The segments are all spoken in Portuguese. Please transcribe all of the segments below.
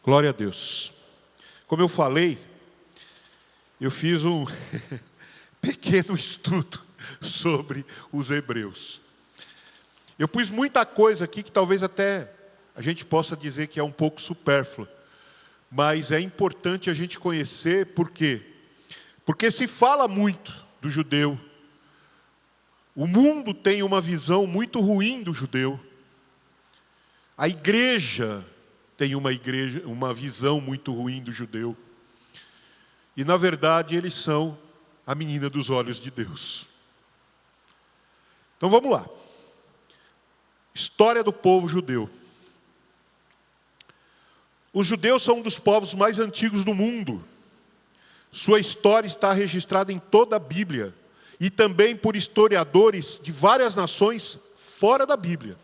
Glória a Deus. Como eu falei, eu fiz um pequeno estudo sobre os hebreus. Eu pus muita coisa aqui que talvez até a gente possa dizer que é um pouco supérflua, mas é importante a gente conhecer. Por quê? Porque se fala muito do judeu, o mundo tem uma visão muito ruim do judeu, a igreja tem uma visão muito ruim do judeu, e na verdade eles são a menina dos olhos de Deus. Então vamos lá. História do povo judeu. Os judeus são um dos povos mais antigos do mundo. Sua história está registrada em toda a Bíblia e também por historiadores de várias nações fora da Bíblia.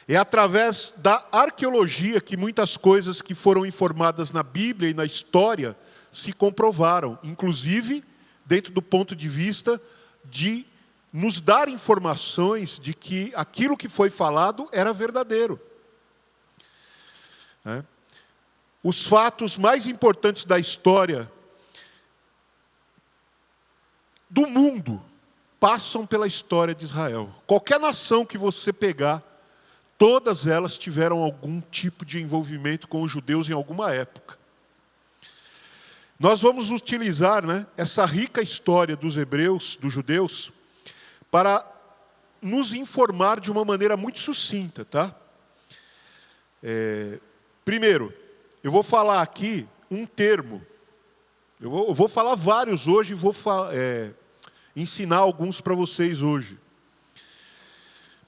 É através da arqueologia que muitas coisas que foram informadas na Bíblia e na história se comprovaram, inclusive dentro do ponto de vista de nos dar informações de que aquilo que foi falado era verdadeiro. Os fatos mais importantes da história do mundo passam pela história de Israel. Qualquer nação que você pegar, todas elas tiveram algum tipo de envolvimento com os judeus em alguma época. Nós vamos utilizar, essa rica história dos hebreus, dos judeus, para nos informar de uma maneira muito sucinta, tá? Primeiro, eu vou falar aqui um termo. Eu vou falar vários hoje e vou ensinar alguns para vocês hoje.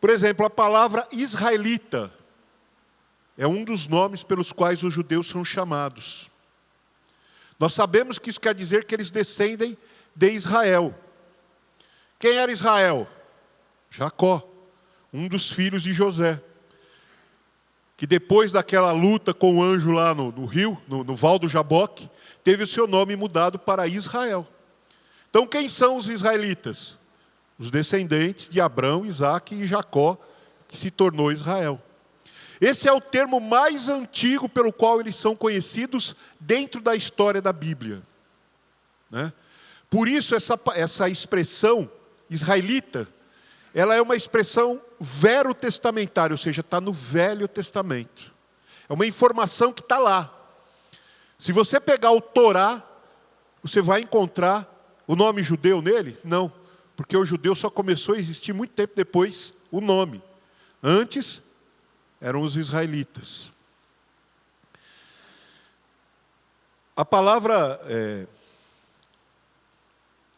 Por exemplo, a palavra israelita é um dos nomes pelos quais os judeus são chamados. Nós sabemos que isso quer dizer que eles descendem de Israel. Quem era Israel? Jacó, um dos filhos de José, que depois daquela luta com o anjo lá no rio, no Val do Jaboque, teve o seu nome mudado para Israel. Então quem são os israelitas? Os descendentes de Abraão, Isaque e Jacó, que se tornou Israel. Esse é o termo mais antigo pelo qual eles são conhecidos dentro da história da Bíblia. Por isso essa expressão israelita, ela é uma expressão verotestamentária, ou seja, está no Velho Testamento. É uma informação que está lá. Se você pegar o Torá, você vai encontrar o nome judeu nele? Não, porque o judeu só começou a existir muito tempo depois, o nome. Antes, eram os israelitas. A palavra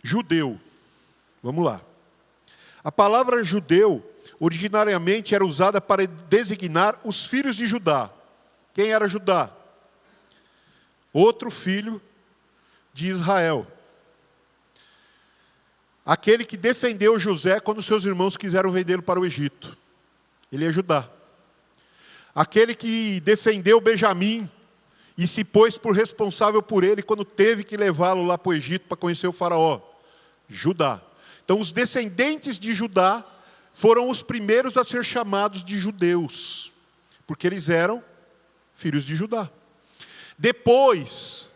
judeu, vamos lá. A palavra judeu, originariamente, era usada para designar os filhos de Judá. Quem era Judá? Outro filho de Israel. Aquele que defendeu José quando seus irmãos quiseram vendê-lo para o Egito. Ele é Judá. Aquele que defendeu Benjamim e se pôs por responsável por ele quando teve que levá-lo lá para o Egito para conhecer o faraó. Judá. Então os descendentes de Judá foram os primeiros a ser chamados de judeus, porque eles eram filhos de Judá. Depois,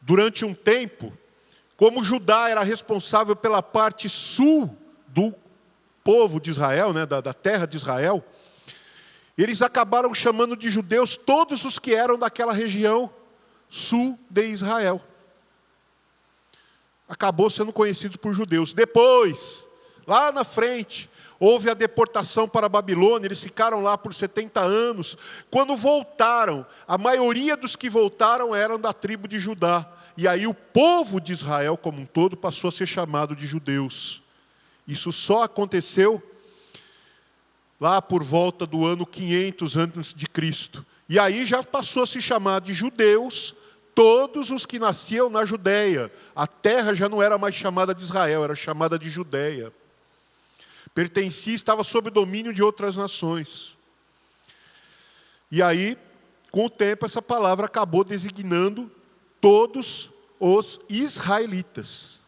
durante um tempo, como Judá era responsável pela parte sul do povo de Israel, da terra de Israel, eles acabaram chamando de judeus todos os que eram daquela região sul de Israel. Acabou sendo conhecidos por judeus. Depois, lá na frente, houve a deportação para a Babilônia, eles ficaram lá por 70 anos. Quando voltaram, a maioria dos que voltaram eram da tribo de Judá. E aí o povo de Israel como um todo passou a ser chamado de judeus. Isso só aconteceu lá por volta do ano 500 a.C. E aí já passou a se chamar de judeus todos os que nasciam na Judéia. A terra já não era mais chamada de Israel, era chamada de Judéia. Pertencia, estava sob o domínio de outras nações. E aí, com o tempo, essa palavra acabou designando todos os israelitas.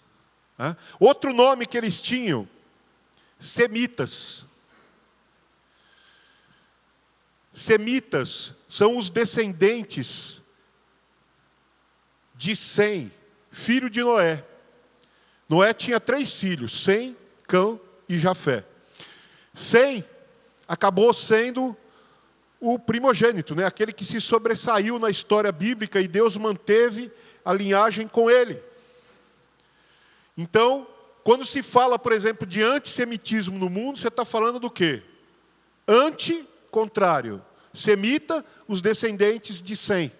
Outro nome que eles tinham, semitas. Semitas são os descendentes de Sem, filho de Noé. Noé tinha 3 filhos, Sem, Cã e Jafé. Sem acabou sendo o primogênito, né? Aquele que se sobressaiu na história bíblica, e Deus manteve a linhagem com ele. Então, quando se fala, por exemplo, de antissemitismo no mundo, você está falando do quê? Contrário. Semita, os descendentes de Sem.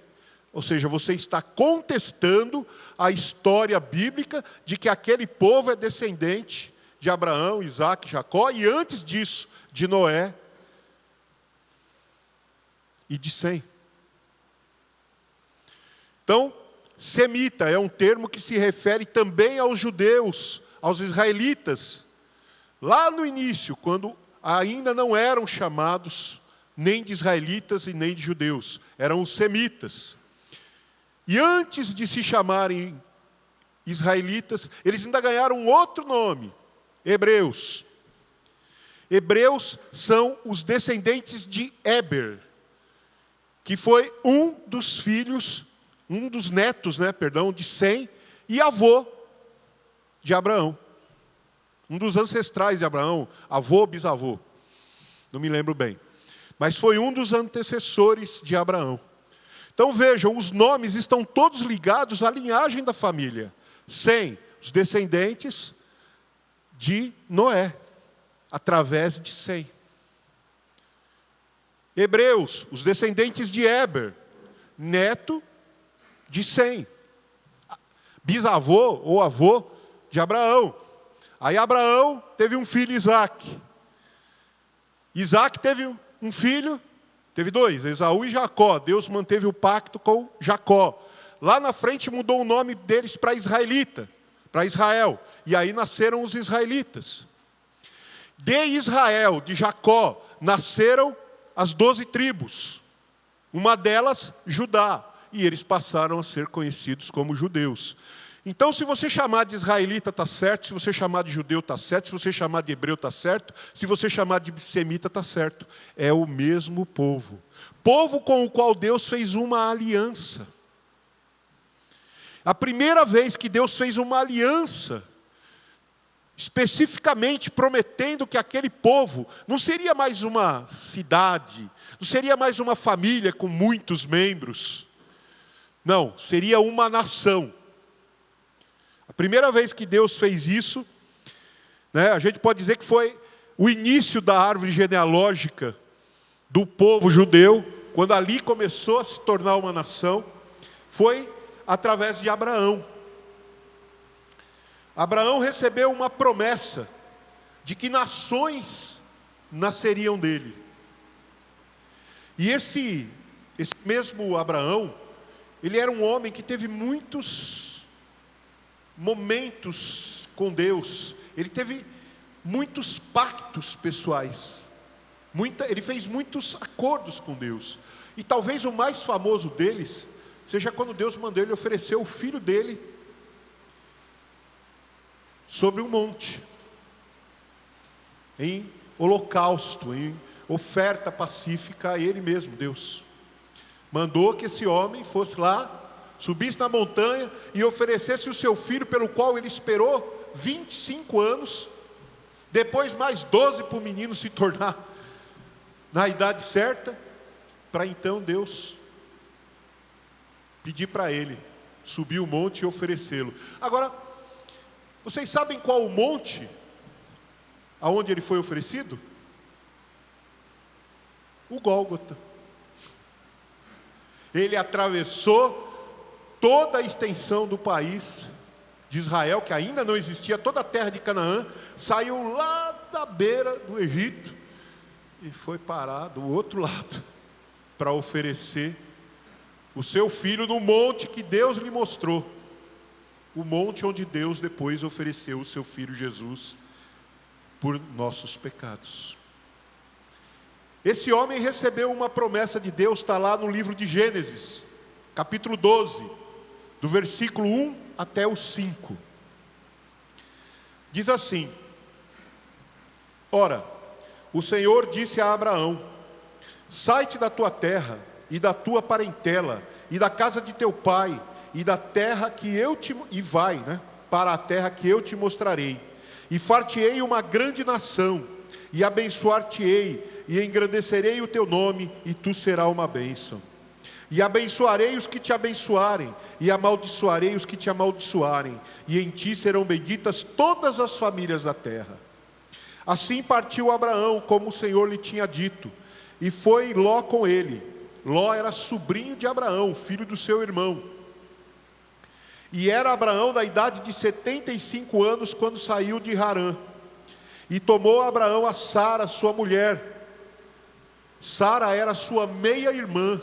Ou seja, você está contestando a história bíblica de que aquele povo é descendente de Abraão, Isaac, Jacó, e antes disso, de Noé e de Sem. Então, semita é um termo que se refere também aos judeus, aos israelitas, lá no início, quando ainda não eram chamados nem de israelitas e nem de judeus, eram os semitas. E antes de se chamarem israelitas, eles ainda ganharam um outro nome, hebreus. Hebreus são os descendentes de Éber, que foi um dos netos, de Sem, e avô de Abraão. Um dos ancestrais de Abraão, avô, bisavô. Não me lembro bem. Mas foi um dos antecessores de Abraão. Então vejam, os nomes estão todos ligados à linhagem da família. Sem, os descendentes de Noé, através de Sem. Hebreus, os descendentes de Éber, neto de Sem. Bisavô ou avô de Abraão. Aí Abraão teve um filho, Isaac. Isaac teve um filho, teve 2, Esaú e Jacó. Deus manteve o pacto com Jacó. Lá na frente mudou o nome deles para israelita, para Israel. E aí nasceram os israelitas. De Israel, de Jacó, nasceram as 12 tribos. Uma delas, Judá. E eles passaram a ser conhecidos como judeus. Então, se você chamar de israelita, está certo. Se você chamar de judeu, está certo. Se você chamar de hebreu, está certo. Se você chamar de semita, está certo. É o mesmo povo. Povo com o qual Deus fez uma aliança. A primeira vez que Deus fez uma aliança, especificamente prometendo que aquele povo não seria mais uma cidade, não seria mais uma família com muitos membros. Não, seria uma nação. A primeira vez que Deus fez isso, a gente pode dizer que foi o início da árvore genealógica do povo judeu, quando ali começou a se tornar uma nação, foi através de Abraão. Abraão recebeu uma promessa de que nações nasceriam dele. E esse mesmo Abraão, ele era um homem que teve muitos momentos com Deus. Ele teve muitos pactos pessoais. Ele fez muitos acordos com Deus. E talvez o mais famoso deles seja quando Deus mandou ele oferecer o filho dele sobre um monte, em holocausto, em oferta pacífica a ele mesmo, Deus. Mandou que esse homem fosse lá, subisse na montanha e oferecesse o seu filho, pelo qual ele esperou 25 anos, depois mais 12 para o menino se tornar na idade certa, para então Deus pedir para ele subir o monte e oferecê-lo. Agora, vocês sabem qual o monte aonde ele foi oferecido? O Gólgota. Ele atravessou toda a extensão do país de Israel, que ainda não existia, toda a terra de Canaã, saiu lá da beira do Egito e foi parar do outro lado para oferecer o seu filho no monte que Deus lhe mostrou. O monte onde Deus depois ofereceu o seu filho Jesus por nossos pecados. Esse homem recebeu uma promessa de Deus, está lá no livro de Gênesis, capítulo 12, do versículo 1 até o 5. Diz assim: Ora, o Senhor disse a Abraão: Sai-te da tua terra e da tua parentela e da casa de teu pai e da terra que eu te para a terra que eu te mostrarei. E far-te-ei uma grande nação, e abençoar-te-ei, e engrandecerei o teu nome, e tu serás uma bênção. E abençoarei os que te abençoarem, e amaldiçoarei os que te amaldiçoarem, e em ti serão benditas todas as famílias da terra. Assim partiu Abraão, como o Senhor lhe tinha dito, e foi Ló com ele. Ló era sobrinho de Abraão, filho do seu irmão. E era Abraão da idade de 75 anos quando saiu de Harã. E tomou Abraão a Sara, sua mulher. Sara era sua meia-irmã,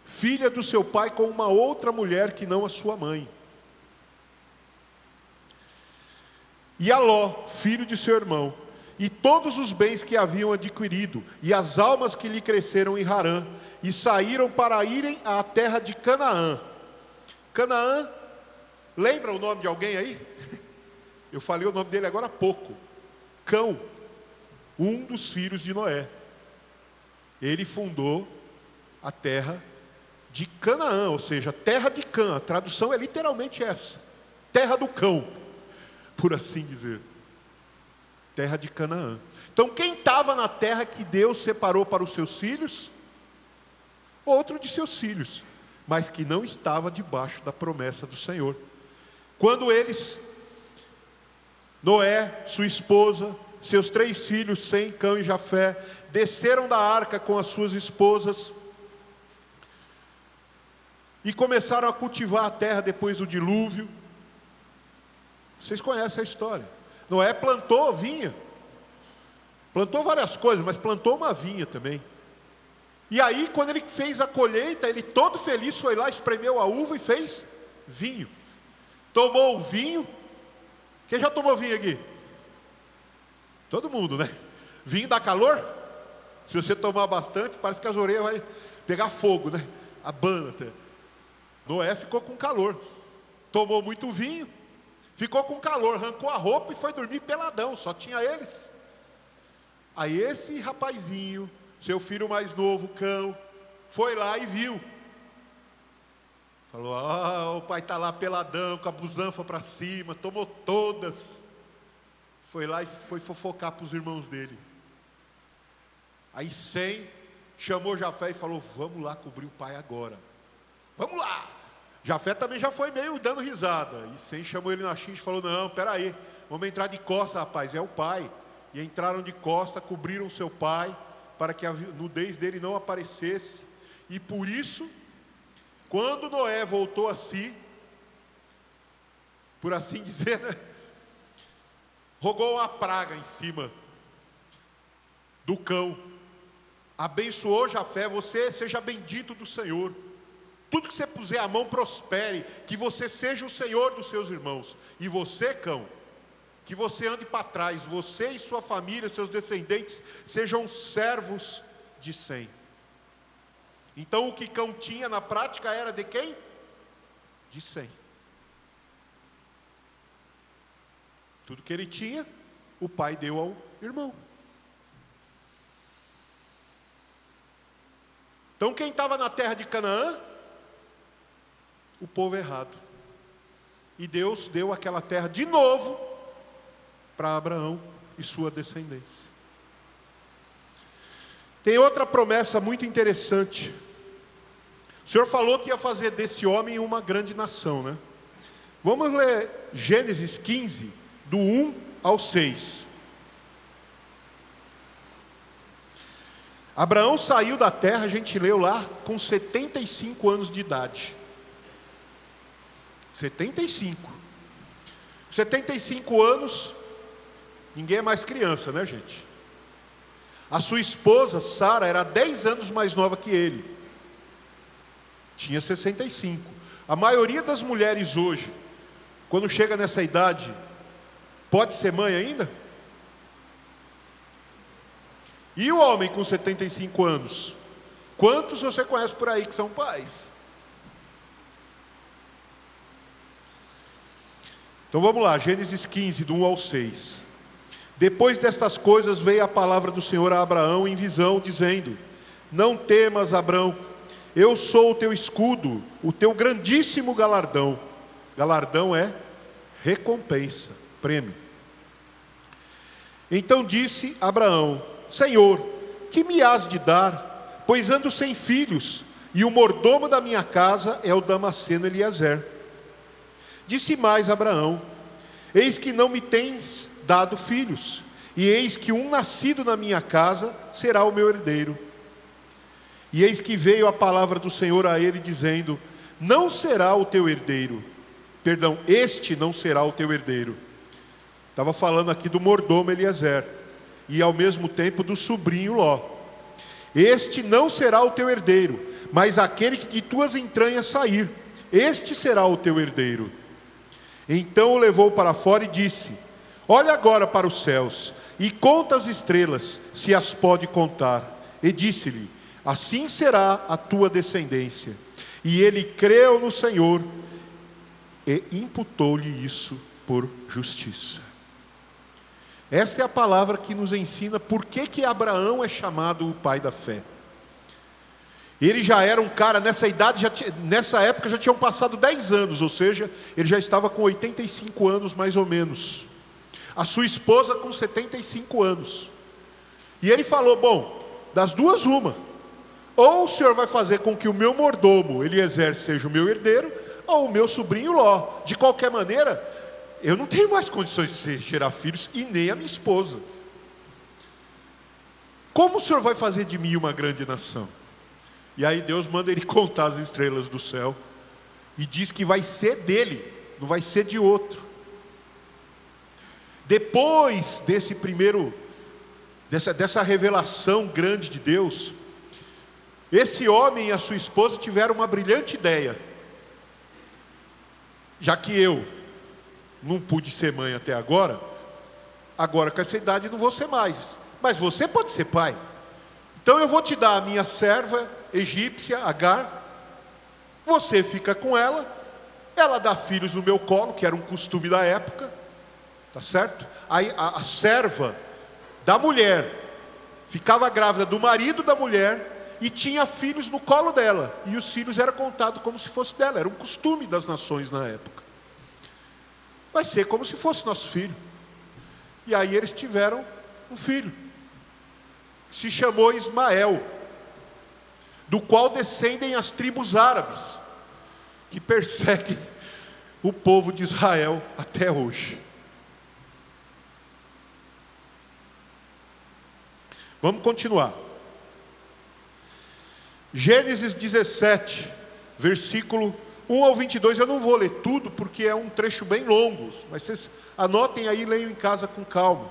filha do seu pai com uma outra mulher que não a sua mãe. E a Ló, filho de seu irmão, e todos os bens que haviam adquirido, e as almas que lhe cresceram em Harã, e saíram para irem à terra de Canaã. Canaã, lembra o nome de alguém aí? Eu falei o nome dele agora há pouco. Cão, um dos filhos de Noé. Ele fundou a terra de Canaã, ou seja, terra de Cã. A tradução é literalmente essa: terra do cão, por assim dizer. Terra de Canaã. Então quem estava na terra que Deus separou para os seus filhos? Outro de seus filhos, mas que não estava debaixo da promessa do Senhor. Quando eles, Noé, sua esposa, seus 3 filhos, Sem, Cão e Jafé, desceram da arca com as suas esposas e começaram a cultivar a terra depois do dilúvio. Vocês conhecem a história. Noé plantou vinha, plantou várias coisas, mas plantou uma vinha também. E aí, quando ele fez a colheita, ele todo feliz foi lá, espremeu a uva e fez vinho. Tomou o vinho. Quem já tomou vinho aqui? Todo mundo, né? Vinho dá calor? Se você tomar bastante, parece que as orelhas vai pegar fogo, né? Abana até. Noé ficou com calor. Tomou muito vinho, ficou com calor, arrancou a roupa e foi dormir peladão, só tinha eles. Aí esse rapazinho, seu filho mais novo, Cão, foi lá e viu. Falou: o pai está lá peladão, com a busanfa para cima, tomou todas. Foi lá e foi fofocar para os irmãos dele. Aí Sem chamou Jafé e falou: vamos lá cobrir o pai agora. Vamos lá. Jafé também já foi meio dando risada. E Sem chamou ele na xincha e falou: não, peraí, vamos entrar de costa, rapaz, é o pai. E entraram de costa, cobriram seu pai, para que a nudez dele não aparecesse. E por isso, quando Noé voltou a si, por assim dizer, né, rogou uma praga em cima do cão. Abençoou Jafé: você seja bendito do Senhor. Tudo que você puser a mão prospere, que você seja o Senhor dos seus irmãos. E você, Cão, que você ande para trás, você e sua família, seus descendentes, sejam servos de Sem. Então o que Cão tinha na prática era de quem? De Sem. Tudo que ele tinha, o pai deu ao irmão. Então quem estava na terra de Canaã? O povo errado. E Deus deu aquela terra de novo para Abraão e sua descendência. Tem outra promessa muito interessante. O Senhor falou que ia fazer desse homem uma grande nação, né? Vamos ler Gênesis 15, do 1 ao 6. Abraão saiu da terra, a gente leu lá, com 75 anos de idade. 75 anos, ninguém é mais criança, né, gente? A sua esposa, Sara, era 10 anos mais nova que ele. Tinha 65. A maioria das mulheres hoje, quando chega nessa idade, pode ser mãe ainda? E o homem com 75 anos? Quantos você conhece por aí que são pais? Então vamos lá, Gênesis 15, do 1 ao 6. Depois destas coisas veio a palavra do Senhor a Abraão em visão, dizendo: Não temas, Abrão, eu sou o teu escudo, o teu grandíssimo galardão. Galardão é recompensa, prêmio. Então disse Abraão: Senhor, que me hás de dar? Pois ando sem filhos, e o mordomo da minha casa é o Damasceno Eliezer. Disse mais Abraão: Eis que não me tens dado filhos, e eis que um nascido na minha casa será o meu herdeiro. E eis que veio a palavra do Senhor a ele, dizendo: Não será o teu herdeiro. Perdão, este não será o teu herdeiro. Estava falando aqui do mordomo Eliezer, e ao mesmo tempo do sobrinho Ló. Este não será o teu herdeiro, mas aquele que de tuas entranhas sair, este será o teu herdeiro. Então o levou para fora e disse: Olha agora para os céus, e conta as estrelas, se as pode contar. E disse-lhe: Assim será a tua descendência. E ele creu no Senhor, e imputou-lhe isso por justiça. Esta é a palavra que nos ensina por que Abraão é chamado o pai da fé. Ele já era um cara, nessa idade, nessa época já tinham passado 10 anos, ou seja, ele já estava com 85 anos mais ou menos. A sua esposa com 75 anos. E ele falou: bom, das duas uma, ou o Senhor vai fazer com que o meu mordomo Eliezer seja o meu herdeiro, ou o meu sobrinho Ló. De qualquer maneira, eu não tenho mais condições de gerar filhos, e nem a minha esposa. Como o Senhor vai fazer de mim uma grande nação? E aí Deus manda ele contar as estrelas do céu, e diz que vai ser dele, não vai ser de outro. Depois dessa revelação grande de Deus, esse homem e a sua esposa tiveram uma brilhante ideia. Já que eu não pude ser mãe até agora com essa idade não vou ser mais, mas você pode ser pai. Então eu vou te dar a minha serva egípcia, Agar, você fica com ela dá filhos no meu colo, que era um costume da época, tá certo? Aí a serva da mulher ficava grávida do marido da mulher e tinha filhos no colo dela, e os filhos eram contados como se fosse dela, era um costume das nações na época. Vai ser como se fosse nosso filho. E aí eles tiveram um filho, se chamou Ismael, do qual descendem as tribos árabes, que perseguem o povo de Israel até hoje. Vamos continuar. Gênesis 17, versículo 1 ao 22, eu não vou ler tudo, porque é um trecho bem longo, mas vocês anotem aí e leiam em casa com calma.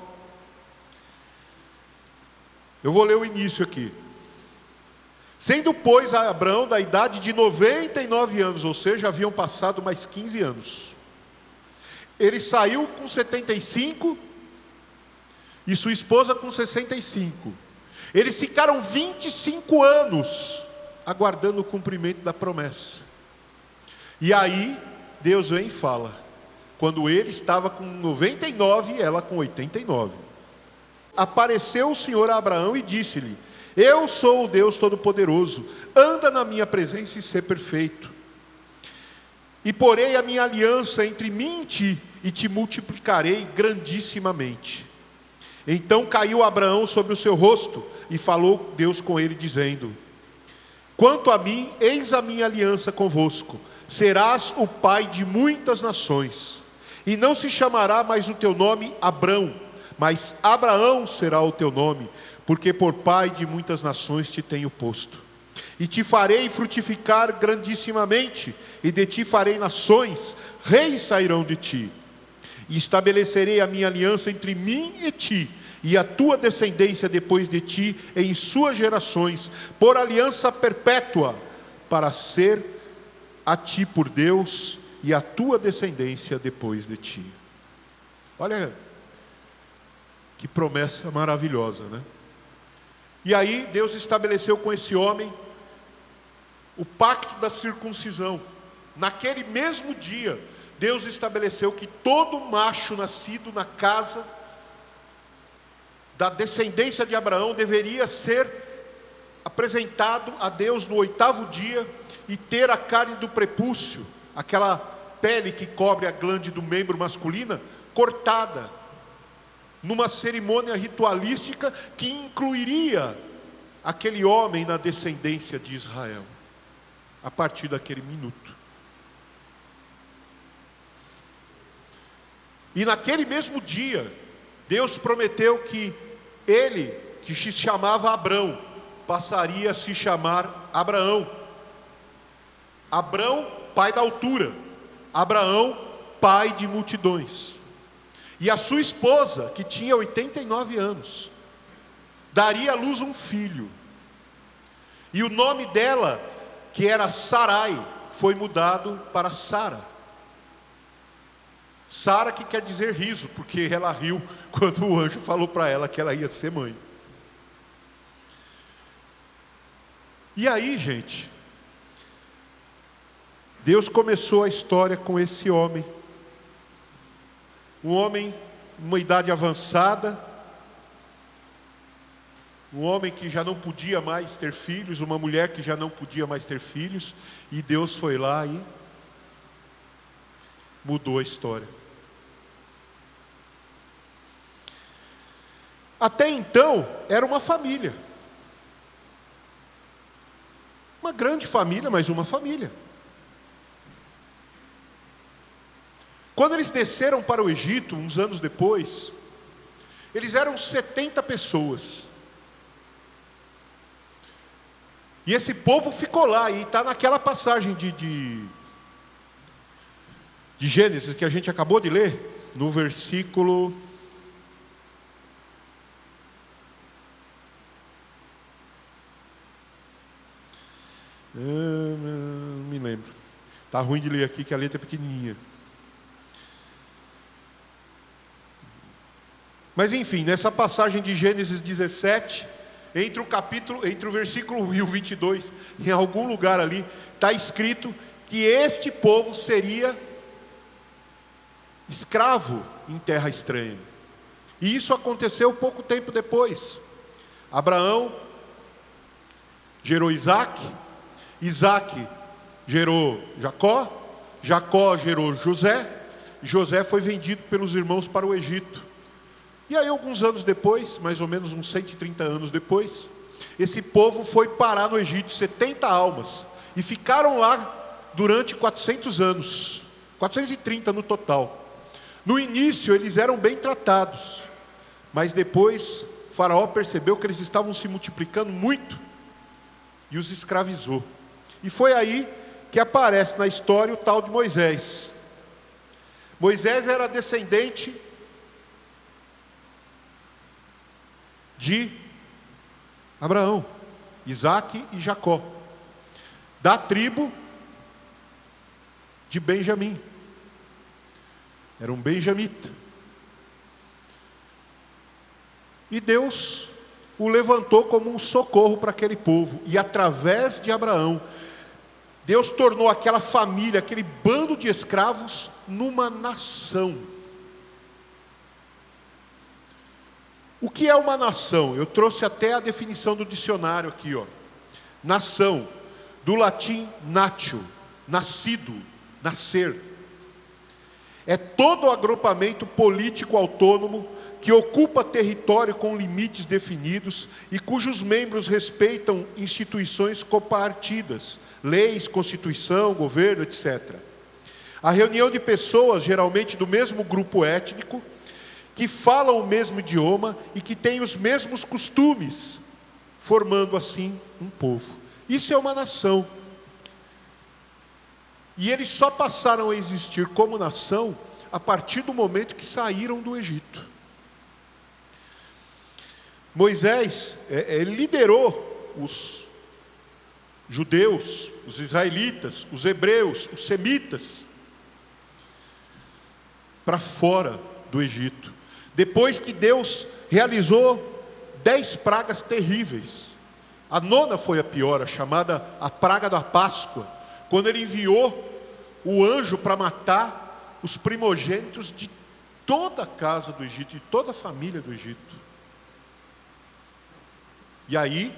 Eu vou ler o início aqui. Sendo, pois, Abraão da idade de 99 anos, ou seja, haviam passado mais 15 anos. Ele saiu com 75 e sua esposa com 65. Eles ficaram 25 anos aguardando o cumprimento da promessa. E aí, Deus vem e fala, quando ele estava com 99 e ela com 89. Apareceu o Senhor a Abraão e disse-lhe: Eu sou o Deus Todo-Poderoso, anda na minha presença e sê perfeito. E porei a minha aliança entre mim e ti, e te multiplicarei grandissimamente. Então caiu Abraão sobre o seu rosto, e falou Deus com ele, dizendo: Quanto a mim, eis a minha aliança convosco, serás o pai de muitas nações, e não se chamará mais o teu nome Abrão, mas Abraão será o teu nome, porque por pai de muitas nações te tenho posto. E te farei frutificar grandissimamente, e de ti farei nações, reis sairão de ti. E estabelecerei a minha aliança entre mim e ti, e a tua descendência depois de ti, em suas gerações, por aliança perpétua, para ser a ti por Deus, e a tua descendência depois de ti. Olha, que promessa maravilhosa, né? E aí Deus estabeleceu com esse homem o pacto da circuncisão. Naquele mesmo dia, Deus estabeleceu que todo macho nascido na casa da descendência de Abraão deveria ser apresentado a Deus no 8º dia e ter a carne do prepúcio, aquela pele que cobre a glande do membro masculina, cortada, numa cerimônia ritualística que incluiria aquele homem na descendência de Israel, a partir daquele minuto. E naquele mesmo dia, Deus prometeu que ele, que se chamava Abrão, passaria a se chamar Abraão. Abrão, pai da altura. Abraão, pai de multidões. E a sua esposa, que tinha 89 anos, daria à luz um filho. E o nome dela, que era Sarai, foi mudado para Sara. Sara, que quer dizer riso, porque ela riu quando o anjo falou para ela que ela ia ser mãe. E aí, gente, Deus começou a história com esse homem. Um homem, uma idade avançada, um homem que já não podia mais ter filhos, uma mulher que já não podia mais ter filhos, e Deus foi lá e mudou a história. Até então, era uma família. Uma grande família, mas uma família. Quando eles desceram para o Egito, uns anos depois, eles eram 70 pessoas. E esse povo ficou lá, e está naquela passagem de Gênesis, que a gente acabou de ler, no versículo... não me lembro. Está ruim de ler aqui, que a letra é pequenininha. Mas enfim, nessa passagem de Gênesis 17, entre o versículo 1 e o 22, em algum lugar ali, está escrito que este povo seria escravo em terra estranha. E isso aconteceu pouco tempo depois. Abraão gerou Isaac, Isaac gerou Jacó, Jacó gerou José, José foi vendido pelos irmãos para o Egito. E aí alguns anos depois, mais ou menos uns 130 anos depois, esse povo foi parar no Egito, 70 almas, e ficaram lá durante 400 anos, 430 no total. No início eles eram bem tratados, mas depois Faraó percebeu que eles estavam se multiplicando muito e os escravizou. E foi aí que aparece na história o tal de Moisés. Moisés era descendente de Abraão, Isaac e Jacó, da tribo de Benjamim. Era um benjamita. E Deus o levantou como um socorro para aquele povo. E através de Abraão, Deus tornou aquela família, aquele bando de escravos, numa nação. O que é uma nação? Eu trouxe até a definição do dicionário aqui, ó. Nação, do latim natio, nascido, nascer. É todo agrupamento político autônomo que ocupa território com limites definidos e cujos membros respeitam instituições copartidas, leis, constituição, governo, etc. A reunião de pessoas, geralmente do mesmo grupo étnico, que falam o mesmo idioma e que têm os mesmos costumes, formando assim um povo. Isso é uma nação. E eles só passaram a existir como nação a partir do momento que saíram do Egito. Moisés liderou os judeus, os israelitas, os hebreus, os semitas, para fora do Egito. Depois que Deus realizou 10 pragas terríveis. A 9ª foi a pior, a chamada a praga da Páscoa, quando ele enviou o anjo para matar os primogênitos de toda a casa do Egito, de toda a família do Egito. E aí,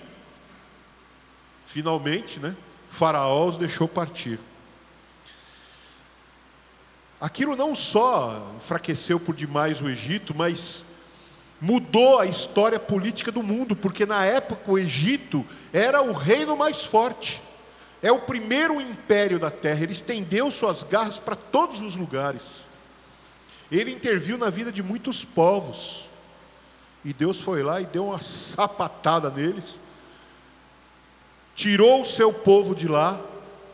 Finalmente, né, Faraó os deixou partir. Aquilo não só enfraqueceu por demais o Egito, mas mudou a história política do mundo, porque na época o Egito era o reino mais forte, é o primeiro império da terra, ele estendeu suas garras para todos os lugares, ele interviu na vida de muitos povos, e Deus foi lá e deu uma sapatada neles, tirou o seu povo de lá,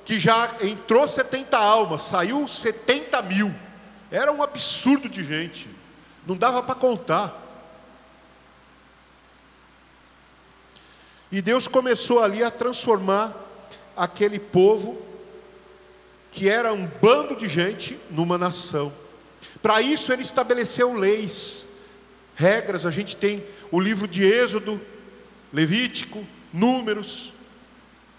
que já entrou 70 almas, saiu 70 mil, era um absurdo de gente, não dava para contar. E Deus começou ali a transformar aquele povo, que era um bando de gente, numa nação. Para isso ele estabeleceu leis, regras. A gente tem o livro de Êxodo, Levítico, Números,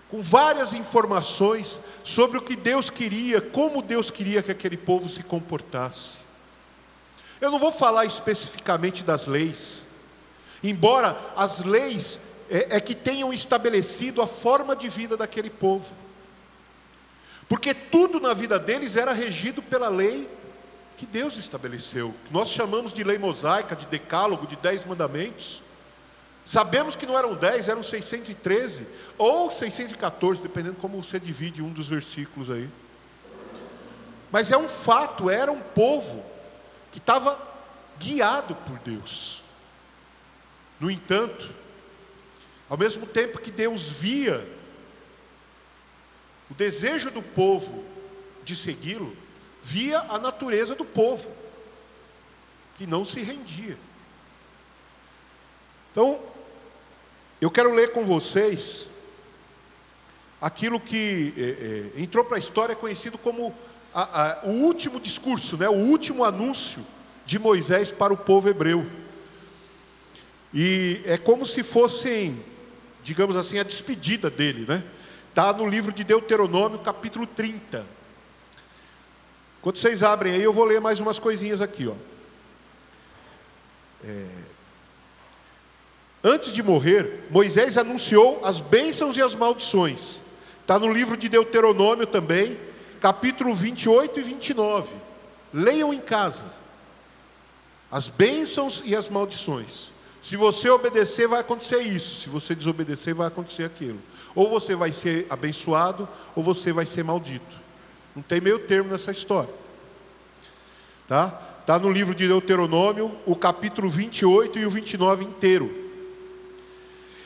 com várias informações sobre o que Deus queria, como Deus queria que aquele povo se comportasse. Eu não vou falar especificamente das leis, embora as leis que tenham estabelecido a forma de vida daquele povo, porque tudo na vida deles era regido pela lei que Deus estabeleceu, que nós chamamos de lei mosaica, de decálogo, de 10 mandamentos. Sabemos que não eram 10, eram 613 ou 614, dependendo como você divide um dos versículos aí. Mas é um fato, era um povo que estava guiado por Deus. No entanto, ao mesmo tempo que Deus via o desejo do povo de segui-lo, via a natureza do povo, que não se rendia. Então, eu quero ler com vocês aquilo que entrou para a história, conhecido como o último discurso, né? O último anúncio de Moisés para o povo hebreu. E é como se fossem, digamos assim, a despedida dele, né? Está no livro de Deuteronômio, capítulo 30. Quando vocês abrem aí, eu vou ler mais umas coisinhas aqui, ó. Antes de morrer, Moisés anunciou as bênçãos e as maldições. Está no livro de Deuteronômio também, capítulo 28 e 29. Leiam em casa. As bênçãos e as maldições. Se você obedecer, vai acontecer isso. Se você desobedecer, vai acontecer aquilo. Ou você vai ser abençoado, ou você vai ser maldito. Não tem meio termo nessa história. Tá? Está no livro de Deuteronômio, o capítulo 28 e o 29 inteiro.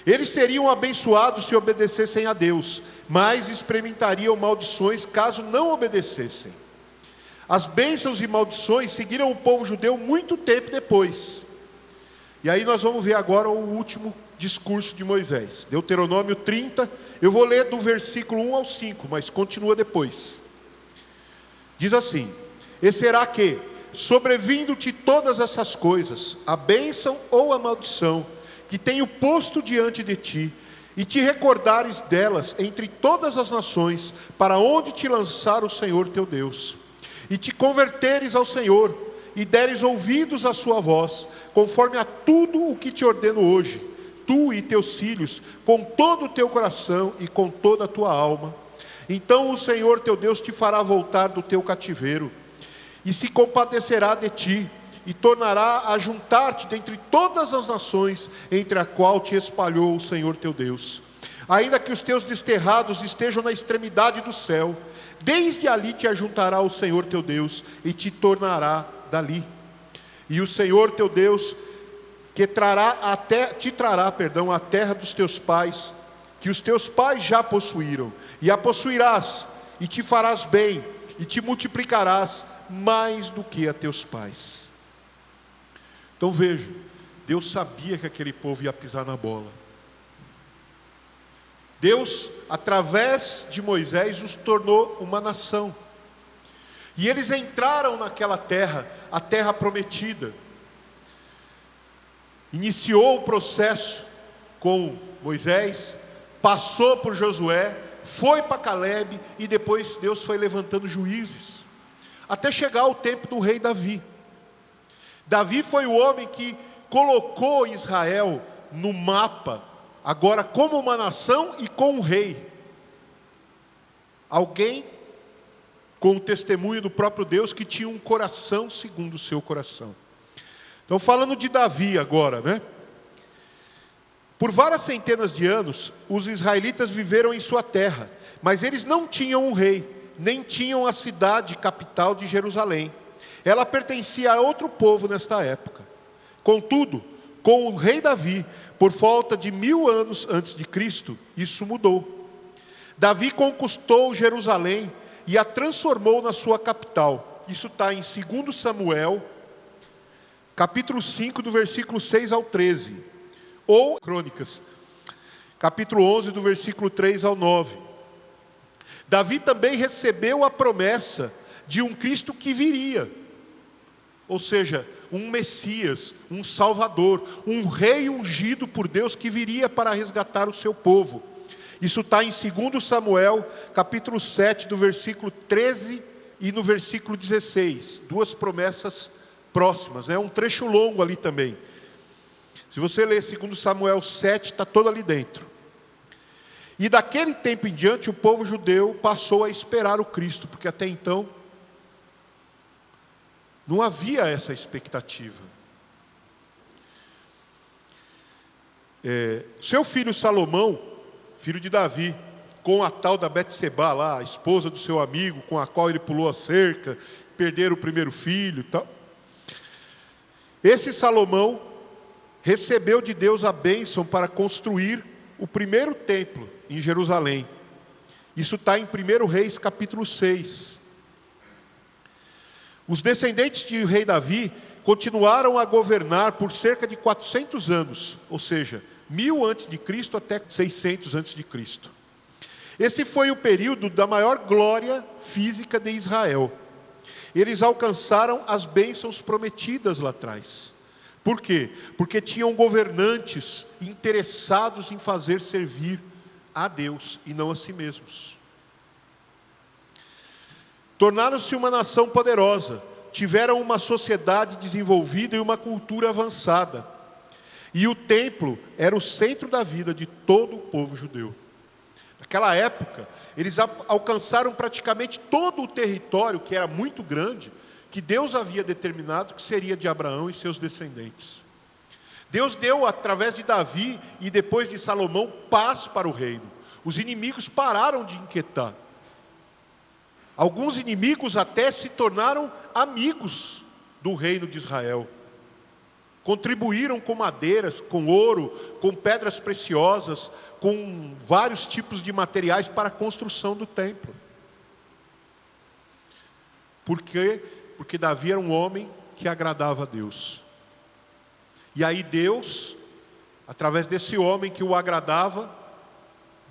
Eles seriam abençoados se obedecessem a Deus, mas experimentariam maldições caso não obedecessem. As bênçãos e maldições seguiram o povo judeu muito tempo depois. E aí nós vamos ver agora o último discurso de Moisés. Deuteronômio 30, eu vou ler do versículo 1 ao 5, mas continua depois. Diz assim: E será que, sobrevindo-te todas essas coisas, a bênção ou a maldição, que tenho posto diante de ti, e te recordares delas entre todas as nações, para onde te lançar o Senhor teu Deus, e te converteres ao Senhor, e deres ouvidos à sua voz, conforme a tudo o que te ordeno hoje, tu e teus filhos, com todo o teu coração e com toda a tua alma, então o Senhor teu Deus te fará voltar do teu cativeiro, e se compadecerá de ti, e tornará a juntar-te dentre todas as nações, entre a qual te espalhou o Senhor teu Deus. Ainda que os teus desterrados estejam na extremidade do céu, desde ali te ajuntará o Senhor teu Deus, e te tornará dali. E o Senhor teu Deus te trará a terra dos teus pais, que os teus pais já possuíram, e a possuirás, e te farás bem, e te multiplicarás mais do que a teus pais. Então veja, Deus sabia que aquele povo ia pisar na bola. Deus, através de Moisés, os tornou uma nação. E eles entraram naquela terra, a terra prometida. Iniciou o processo com Moisés, passou por Josué, foi para Caleb, e depois Deus foi levantando juízes, até chegar o tempo do rei Davi. Davi foi o homem que colocou Israel no mapa agora como uma nação e com um rei. Alguém com o testemunho do próprio Deus que tinha um coração segundo o seu coração. Então, falando de Davi agora, né? Por várias centenas de anos, os israelitas viveram em sua terra, mas eles não tinham um rei, nem tinham a cidade capital de Jerusalém. Ela pertencia a outro povo nesta época. Contudo, com o rei Davi, por volta de 1000 anos antes de Cristo, isso mudou. Davi conquistou Jerusalém e a transformou na sua capital. Isso está em 2 Samuel, capítulo 5, do versículo 6 ao 13. Ou Crônicas, capítulo 11, do versículo 3 ao 9. Davi também recebeu a promessa de um Cristo que viria. Ou seja, um Messias, um Salvador, um rei ungido por Deus que viria para resgatar o seu povo. Isso está em 2 Samuel, capítulo 7, do versículo 13 e no versículo 16. Duas promessas próximas, né? Um trecho longo ali também. Se você ler 2 Samuel 7, está todo ali dentro. E daquele tempo em diante, o povo judeu passou a esperar o Cristo, porque até então não havia essa expectativa. Seu filho Salomão, filho de Davi, com a tal da Betsebá lá, a esposa do seu amigo, com a qual ele pulou a cerca, perderam o primeiro filho e tal. Esse Salomão recebeu de Deus a bênção para construir o primeiro templo em Jerusalém. Isso está em 1 Reis capítulo 6. Os descendentes do rei Davi continuaram a governar por cerca de 400 anos, ou seja, 1000 antes de Cristo até 600 antes de Cristo. Esse foi o período da maior glória física de Israel. Eles alcançaram as bênçãos prometidas lá atrás. Por quê? Porque tinham governantes interessados em fazer servir a Deus e não a si mesmos. Tornaram-se uma nação poderosa, tiveram uma sociedade desenvolvida e uma cultura avançada. E o templo era o centro da vida de todo o povo judeu. Naquela época, eles alcançaram praticamente todo o território, que era muito grande, que Deus havia determinado que seria de Abraão e seus descendentes. Deus deu, através de Davi e depois de Salomão, paz para o reino. Os inimigos pararam de inquietar. Alguns inimigos até se tornaram amigos do reino de Israel. Contribuíram com madeiras, com ouro, com pedras preciosas, com vários tipos de materiais para a construção do templo. Por quê? Porque Davi era um homem que agradava a Deus. E aí Deus, através desse homem que o agradava,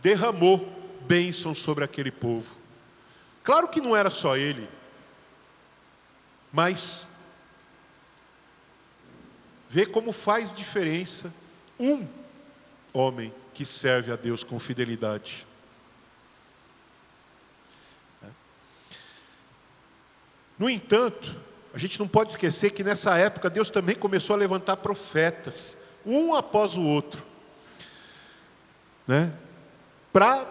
derramou bênçãos sobre aquele povo. Claro que não era só ele, mas vê como faz diferença um homem que serve a Deus com fidelidade. No entanto, a gente não pode esquecer que nessa época Deus também começou a levantar profetas, um após o outro, né? Para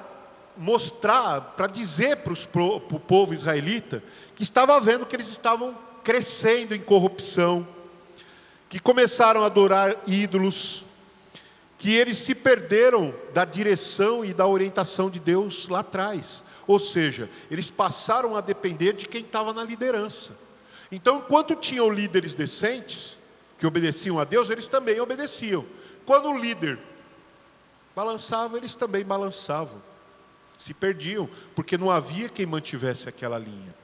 mostrar, para dizer para o povo israelita que estava vendo que eles estavam crescendo em corrupção, que começaram a adorar ídolos, que eles se perderam da direção e da orientação de Deus lá atrás. Ou seja, eles passaram a depender de quem estava na liderança. Então, enquanto tinham líderes decentes, que obedeciam a Deus, eles também obedeciam. Quando o líder balançava, eles também balançavam. Se perdiam, porque não havia quem mantivesse aquela linha.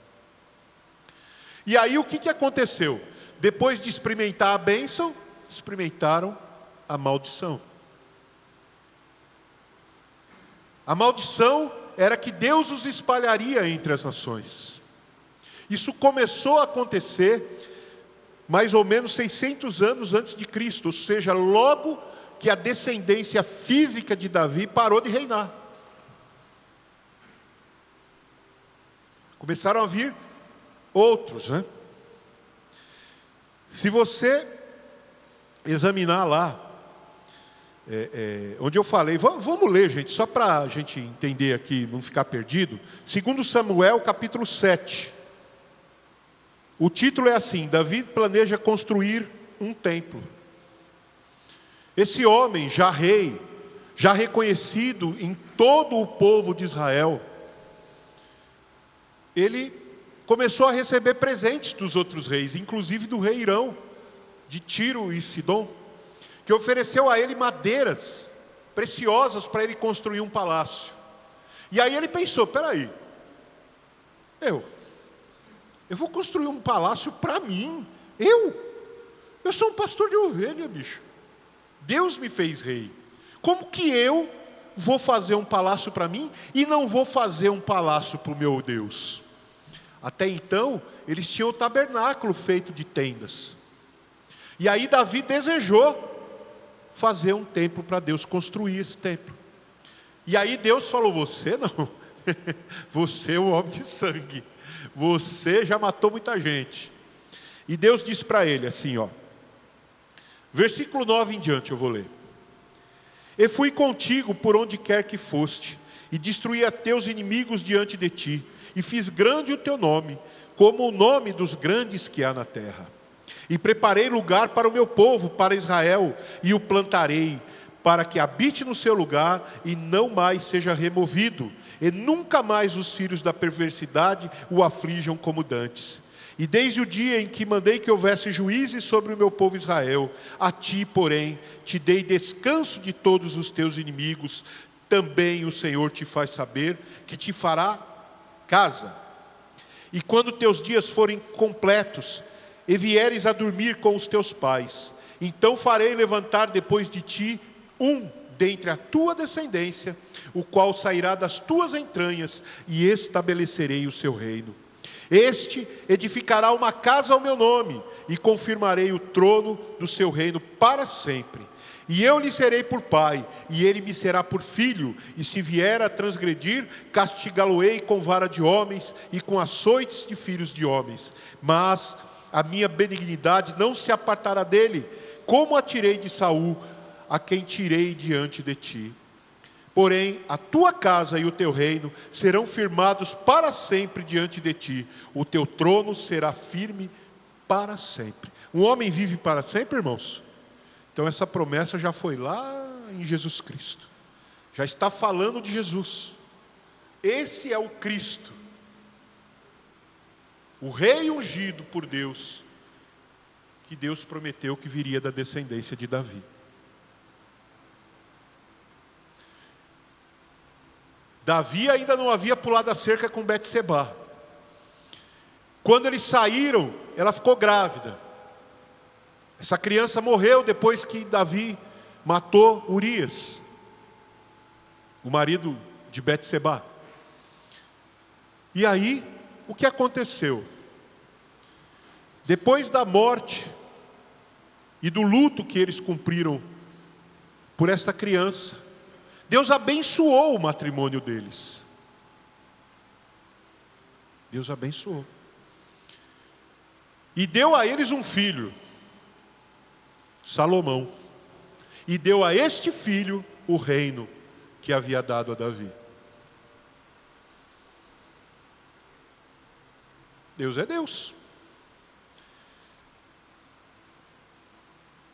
E aí o que aconteceu? Depois de experimentar a bênção, experimentaram a maldição. A maldição era que Deus os espalharia entre as nações. Isso começou a acontecer mais ou menos 600 anos antes de Cristo, ou seja, logo que a descendência física de Davi parou de reinar. Começaram a vir outros, né? Se você examinar lá, onde eu falei, vamos ler, gente, só para a gente entender aqui, não ficar perdido. 2 Samuel, capítulo 7. O título é assim: Davi planeja construir um templo. Esse homem, já rei, já reconhecido em todo o povo de Israel, ele começou a receber presentes dos outros reis, inclusive do rei Irão, de Tiro e Sidom, que ofereceu a ele madeiras preciosas para ele construir um palácio. E aí ele pensou, peraí, eu vou construir um palácio para mim, eu sou um pastor de ovelha, bicho, Deus me fez rei, como que eu vou fazer um palácio para mim e não vou fazer um palácio para o meu Deus? Até então, eles tinham o tabernáculo feito de tendas. E aí Davi desejou fazer um templo para Deus, construir esse templo. E aí Deus falou, você não, você é um homem de sangue, você já matou muita gente. E Deus disse para ele assim, versículo 9 em diante eu vou ler. E fui contigo por onde quer que foste, e destruí a teus inimigos diante de ti, e fiz grande o teu nome, como o nome dos grandes que há na terra. E preparei lugar para o meu povo, para Israel, e o plantarei, para que habite no seu lugar, e não mais seja removido, e nunca mais os filhos da perversidade o aflijam como dantes. E desde o dia em que mandei que houvesse juízes sobre o meu povo Israel, a ti, porém, te dei descanso de todos os teus inimigos. Também o Senhor te faz saber que te fará casa. E quando teus dias forem completos, e vieres a dormir com os teus pais, então farei levantar depois de ti um dentre a tua descendência, o qual sairá das tuas entranhas, e estabelecerei o seu reino. Este edificará uma casa ao meu nome, e confirmarei o trono do seu reino para sempre. E eu lhe serei por pai, e ele me será por filho, e se vier a transgredir, castigá-lo-ei com vara de homens, e com açoites de filhos de homens. Mas a minha benignidade não se apartará dele, como a tirei de Saul, a quem tirei diante de ti. Porém, a tua casa e o teu reino serão firmados para sempre diante de ti. O teu trono será firme para sempre. Um homem vive para sempre, irmãos? Então essa promessa já foi lá em Jesus Cristo. Já está falando de Jesus. Esse é o Cristo. O rei ungido por Deus, que Deus prometeu que viria da descendência de Davi. Davi ainda não havia pulado a cerca com Betsebá. Quando eles saíram, ela ficou grávida. Essa criança morreu depois que Davi matou Urias, o marido de Betsebá. E aí, o que aconteceu? Depois da morte e do luto que eles cumpriram por esta criança, Deus abençoou o matrimônio deles. Deus abençoou. E deu a eles um filho, Salomão. E deu a este filho o reino que havia dado a Davi. Deus é Deus.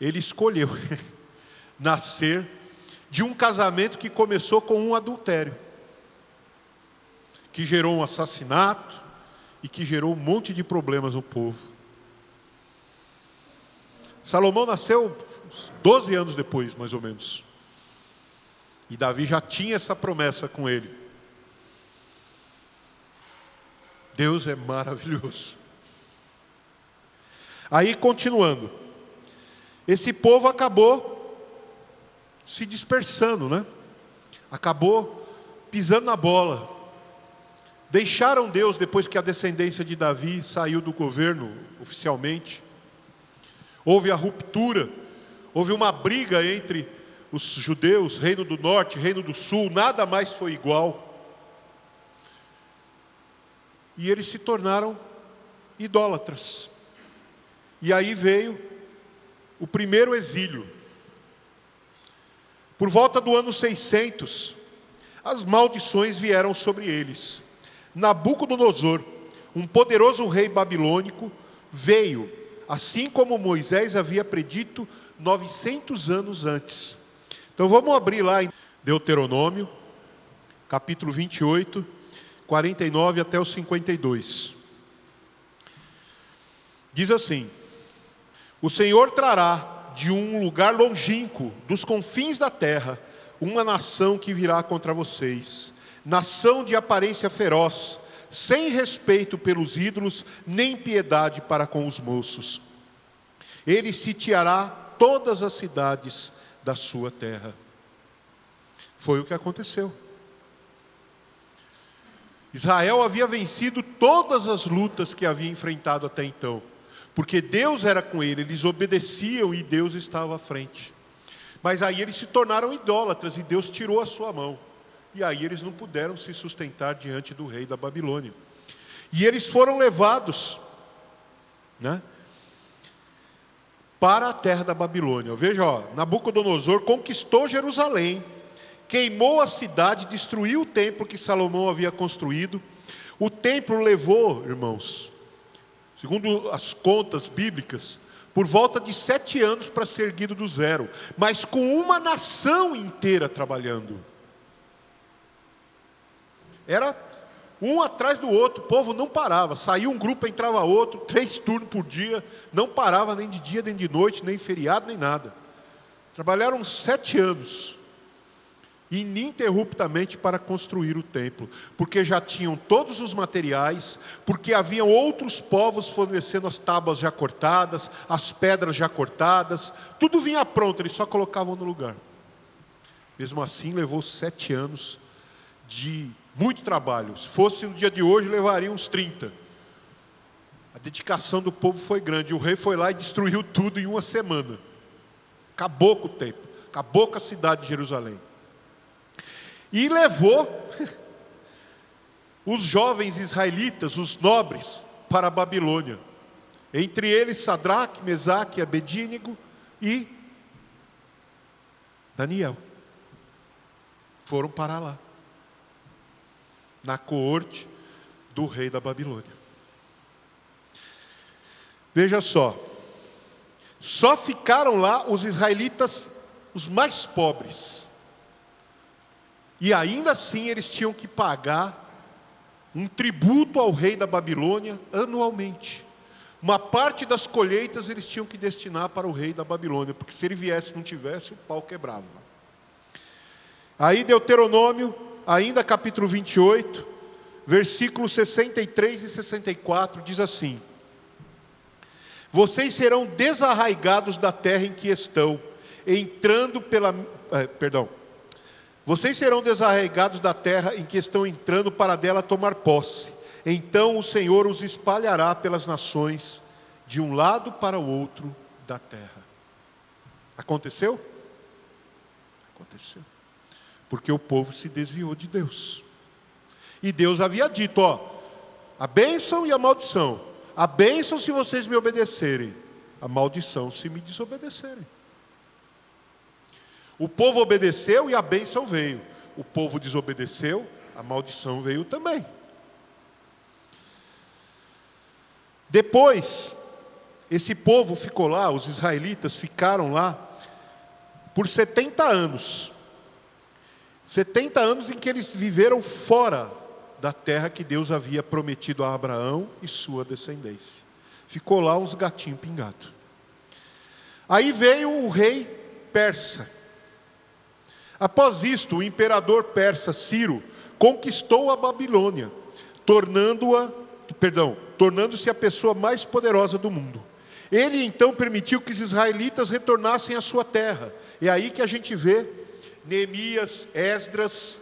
Ele escolheu nascer de um casamento que começou com um adultério, que gerou um assassinato e que gerou um monte de problemas no povo. Salomão nasceu 12 anos depois, mais ou menos. E Davi já tinha essa promessa com ele. Deus é maravilhoso. Aí, continuando. Esse povo acabou se dispersando, né? Acabou pisando na bola. Deixaram Deus depois que a descendência de Davi saiu do governo oficialmente. Houve a ruptura, houve uma briga entre os judeus, reino do norte, reino do sul, nada mais foi igual. E eles se tornaram idólatras. E aí veio o primeiro exílio. Por volta do ano 600, as maldições vieram sobre eles. Nabucodonosor, um poderoso rei babilônico, veio, assim como Moisés havia predito 900 anos antes. Então vamos abrir lá em Deuteronômio, capítulo 28, 49 até o 52. Diz assim: o Senhor trará de um lugar longínquo, dos confins da terra, uma nação que virá contra vocês, nação de aparência feroz, sem respeito pelos ídolos, nem piedade para com os moços. Ele sitiará todas as cidades da sua terra. Foi o que aconteceu. Israel havia vencido todas as lutas que havia enfrentado até então, porque Deus era com ele, eles obedeciam e Deus estava à frente. Mas aí eles se tornaram idólatras e Deus tirou a sua mão. E aí eles não puderam se sustentar diante do rei da Babilônia. E eles foram levados, para a terra da Babilônia. Veja, Nabucodonosor conquistou Jerusalém, queimou a cidade, destruiu o templo que Salomão havia construído. O templo levou, irmãos, segundo as contas bíblicas, por volta de 7 anos para ser erguido do zero, mas com uma nação inteira trabalhando. Era um atrás do outro, o povo não parava, saía um grupo, entrava outro, 3 turnos por dia, não parava nem de dia, nem de noite, nem feriado, nem nada. Trabalharam 7 anos, ininterruptamente para construir o templo, porque já tinham todos os materiais, porque haviam outros povos fornecendo as tábuas já cortadas, as pedras já cortadas, tudo vinha pronto, eles só colocavam no lugar. Mesmo assim levou 7 anos de muito trabalho. Se fosse no dia de hoje, levaria uns 30. A dedicação do povo foi grande. O rei foi lá e destruiu tudo em uma semana. Acabou com o templo, acabou com a cidade de Jerusalém. E levou os jovens israelitas, os nobres, para a Babilônia. Entre eles Sadraque, Mesaque, Abedínego e Daniel. Foram para lá, na coorte do rei da Babilônia. Veja só ficaram lá os israelitas, os mais pobres. E ainda assim eles tinham que pagar um tributo ao rei da Babilônia anualmente. Uma parte das colheitas eles tinham que destinar para o rei da Babilônia, porque se ele viesse e não tivesse, o pau quebrava. Aí Deuteronômio, ainda capítulo 28, versículos 63 e 64, diz assim: vocês serão desarraigados da terra em que estão, vocês serão desarraigados da terra em que estão entrando para dela tomar posse. Então o Senhor os espalhará pelas nações, de um lado para o outro da terra. Aconteceu? Aconteceu. Porque o povo se desviou de Deus. E Deus havia dito, a bênção e a maldição. A bênção se vocês me obedecerem, a maldição se me desobedecerem. O povo obedeceu e a bênção veio. O povo desobedeceu, a maldição veio também. Depois, esse povo ficou lá, os israelitas ficaram lá por 70 anos. 70 anos em que eles viveram fora da terra que Deus havia prometido a Abraão e sua descendência. Ficou lá uns gatinhos pingados. Aí veio o rei persa. Após isto, o imperador persa Ciro conquistou a Babilônia, tornando-se a pessoa mais poderosa do mundo. Ele então permitiu que os israelitas retornassem à sua terra. É aí que a gente vê Neemias, Esdras,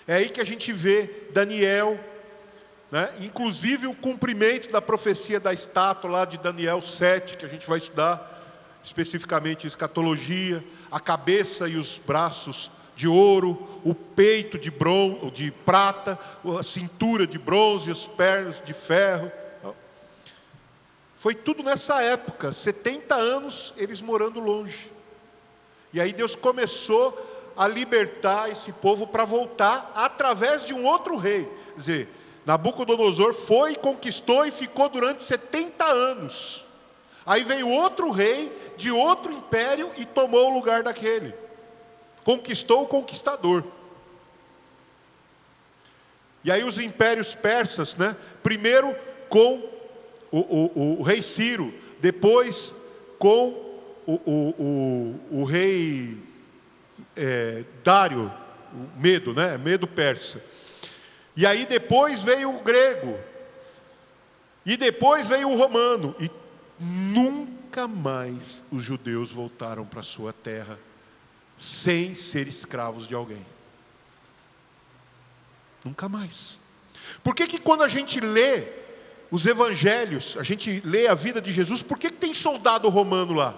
é aí que a gente vê Daniel, inclusive o cumprimento da profecia da estátua lá de Daniel 7, que a gente vai estudar especificamente escatologia, a cabeça e os braços de ouro, o peito de prata, a cintura de bronze, as pernas de ferro. Foi tudo nessa época, 70 anos eles morando longe. E aí Deus começou a libertar esse povo para voltar através de um outro rei. Quer dizer, Nabucodonosor foi, conquistou e ficou durante 70 anos. Aí veio outro rei de outro império e tomou o lugar daquele. Conquistou o conquistador. E aí os impérios persas, né? Primeiro com o rei Ciro, depois com o rei Dário, o Medo, né? Medo persa. E aí depois veio o grego, e depois veio o romano, e nunca mais os judeus voltaram para a sua terra sem ser escravos de alguém. Nunca mais. Por que quando a gente lê os evangelhos, a gente lê a vida de Jesus, por que tem soldado romano lá?